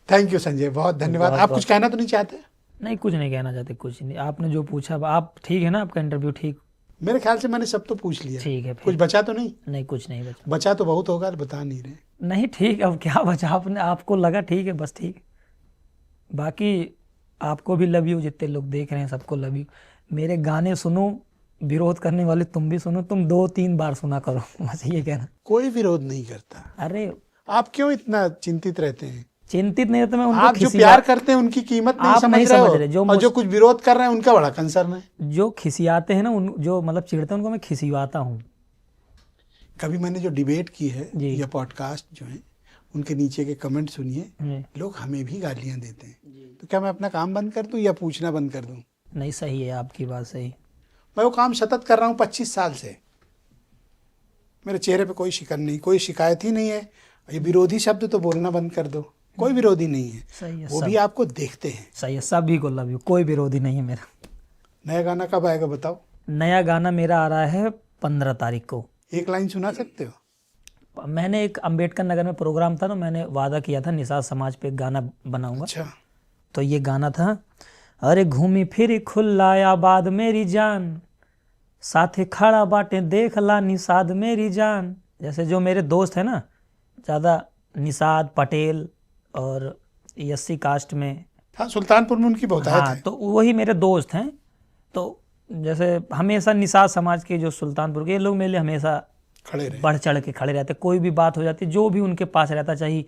थैंक यू संजय, बहुत धन्यवाद। आप कुछ कहना तो नहीं चाहते? नहीं, कुछ नहीं कहना चाहते, कुछ नहीं। आपने जो पूछा, आप ठीक है ना, आपका इंटरव्यू ठीक? मेरे ख्याल से मैंने सब तो पूछ लिया। ठीक है, कुछ बचा तो नहीं? नहीं कुछ नहीं बचा। बचा तो बहुत होगा, बता नहीं रहे। नहीं ठीक, अब क्या बचा, आपने आपको लगा ठीक है बस ठीक। बाकी आपको भी लव यू, जितने लोग देख रहे हैं सबको लव यू। मेरे गाने सुनो, विरोध करने वाले तुम भी सुनो, तुम 2-3 बार सुना करो, बस ये कहना। कोई विरोध नहीं करता। अरे आप क्यों इतना चिंतित रहते हैं? चिंतित नहीं रहता मैं, उनको आप जो प्यार करते हैं उनकी कीमत नहीं समझ रहे हो, और जो कुछ विरोध कर रहे हैं उनका बड़ा कंसर्न है। जो खिसियाते हैं ना, उन जो मतलब चिढ़ते हैं, उनको मैं खिसियाता हूँ। कभी मैंने जो डिबेट की है या पॉडकास्ट जो है, उनके नीचे के कमेंट सुनिए, लोग हमें भी गालियां देते हैं। तो क्या मैं अपना काम बंद कर दूं या पूछना बंद कर दूं? नहीं, सही है आपकी बात, सही। मैं वो काम सतत कर रहा हूँ 25 साल से, मेरे चेहरे पे कोई शिकन नहीं, कोई शिकायत ही नहीं है। ये विरोधी शब्द तो बोलना बंद कर दो, कोई विरोधी नहीं है। सही है, वो भी आपको देखते हैं। सही है, सभी को लव यू, कोई विरोधी नहीं है मेरा। नया गाना कब आएगा बताओ? नया गाना मेरा आ रहा है 15 तारीख को। एक लाइन सुना सकते हो? मैंने एक अंबेडकर नगर में प्रोग्राम था, तो मैंने वादा किया था निषाद समाज पे एक गाना बनाऊंगा। अच्छा। तो ये गाना था, अरे घूमी फिरी खुला आबाद मेरी जान, साथे खड़ा बाटे देख ला निषाद मेरी जान। जैसे जो मेरे दोस्त है ना, ज़्यादा निषाद पटेल और एससी कास्ट में, हाँ सुल्तानपुर में उनकी बहुत हाँ, तो वही मेरे दोस्त हैं। तो जैसे हमेशा निषाद समाज के जो सुल्तानपुर के, ये लोग मेरे लिए हमेशा खड़े रहे। बढ़ चढ़ के खड़े रहते। कोई भी बात हो जाती, जो भी उनके पास रहता, चाहे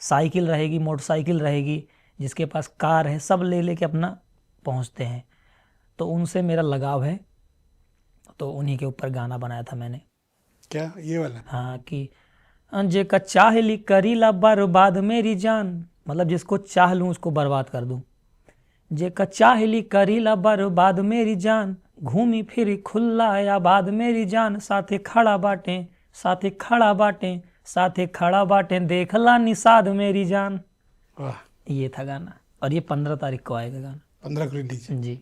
साइकिल रहेगी, मोटरसाइकिल रहेगी, जिसके पास कार है, सब ले लेके अपना पहुंचते हैं। तो उनसे मेरा लगाव है, तो उन्हीं के ऊपर गाना बनाया था मैंने। क्या ये वाला? हाँ, कि जे का चाहली करीला बर्बाद मेरी जान, मतलब जिसको चाह लूँ उसको बर्बाद कर दूँ। जे का चाहली करीला बर्बाद मेरी जान, घूमी फिरी खुल्ला आबाद मेरी जान, साथे खड़ा बाटे, साथे खड़ा बाटे, साथे खड़ा बाटे, देखला निषाद मेरी जान। वाह, ये था गाना, और ये 15 तारीख को आएगा गाना। 15 को रिलीज। जी,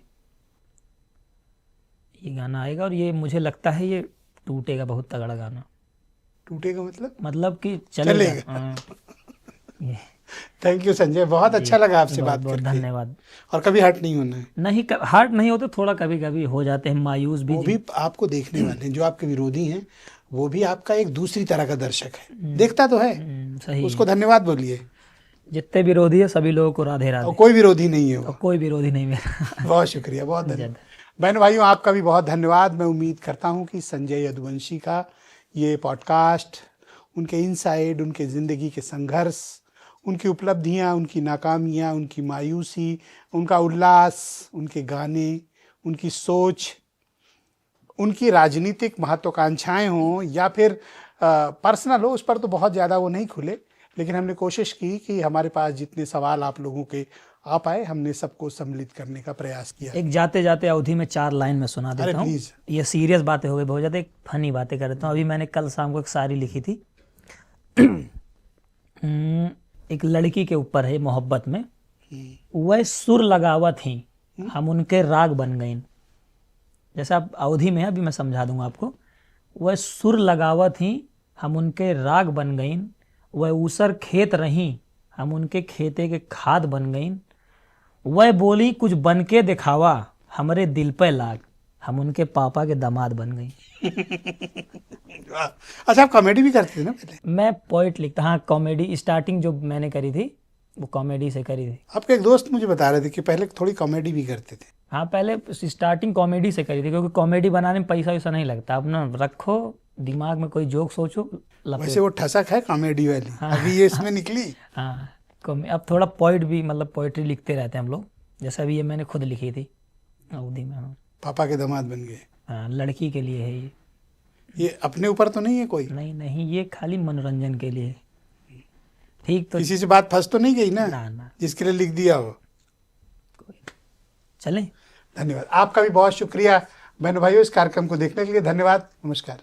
ये गाना आएगा, और ये मुझे लगता है ये टूटेगा, बहुत तगड़ा गाना। टूटेगा मतलब कि चलेगा। हाँ, ये थैंक यू संजय, बहुत अच्छा लगा आपसे बात बहुत करके। धन्यवाद। और कभी हट नहीं होना है। नहीं, हार्ट नहीं होते, थोड़ा कभी कभी हो जाते हैं मायूस भी। वो भी आपको देखने वाले हैं, जो आपके विरोधी हैं, वो भी आपका एक दूसरी तरह का दर्शक है, देखता तो है। सही, उसको धन्यवाद बोलिए। जितने विरोधी है सभी लोगों को राधे और राधे। कोई विरोधी नहीं है वो। और कोई विरोधी नहीं मेरा। बहुत शुक्रिया, बहुत धन्यवाद। बहन भाइयों, आपका भी बहुत धन्यवाद। मैं उम्मीद करता हूँ कि संजय यदुवंशी का ये पॉडकास्ट उनके इनसाइड, उनके ज़िंदगी के संघर्ष, उनकी उपलब्धियाँ, उनकी नाकामियाँ, उनकी मायूसी, उनका उल्लास, उनके गाने, उनकी सोच, उनकी राजनीतिक महत्वाकांक्षाएं हों या फिर पर्सनल हो, उस पर तो बहुत ज़्यादा वो नहीं खुले, लेकिन हमने कोशिश की कि हमारे पास जितने सवाल आप लोगों के आ पाए, हमने सबको सम्मिलित करने का प्रयास किया। एक जाते जाते अवधि में 4 लाइन में सुना देता हूँ। प्लीज। ये सीरियस बातें हो गई बहुत ज़्यादा, एक फनी बातें कर देता हूँ। अभी मैंने कल शाम को एक शायरी लिखी थी। एक लड़की के ऊपर है, मोहब्बत में। वह सुर लगावत ही हम उनके राग बन गईं। जैसे आप अवधि में है, अभी मैं समझा दूंगा आपको। वह सुर लगावत ही हम उनके राग बन गईं, वह ऊसर खेत रही हम उनके खेते के खाद बन गईं, वह बोली कुछ बन के दिखावा हमरे दिल पे लाग, हम उनके पापा के दामाद बन गई। अच्छा, आप कॉमेडी भी करते थे ना पहले? मैं पोइट लिखता। हाँ, कॉमेडी स्टार्टिंग जो मैंने करी थी वो कॉमेडी से करी थी। आपके एक दोस्त मुझे बता रहे थे कि पहले थोड़ी कॉमेडी भी करते थे। हाँ, पहले स्टार्टिंग कॉमेडी से करी थी, क्योंकि कॉमेडी बनाने में पैसा वैसा नहीं लगता। अपना रखो दिमाग में, कोई जोक सोचो, वैसे वो ठसक है कॉमेडी वाली। अभी ये इसमें निकली। हाँ, अब थोड़ा पोइट भी, मतलब पोइट्री लिखते रहते हैं हम लोग। जैसे अभी ये मैंने खुद लिखी थी अवधि में। हाँ, पापा के दामाद बन गए। हाँ, लड़की के लिए है ये अपने ऊपर तो नहीं है कोई? नहीं, ये खाली मनोरंजन के लिए। ठीक, तो किसी से बात फंस तो नहीं गई ना ना जिसके लिए लिख दिया हो? चलें। धन्यवाद। आपका भी बहुत शुक्रिया बहनों भाइयों, इस कार्यक्रम को देखने के लिए धन्यवाद। नमस्कार।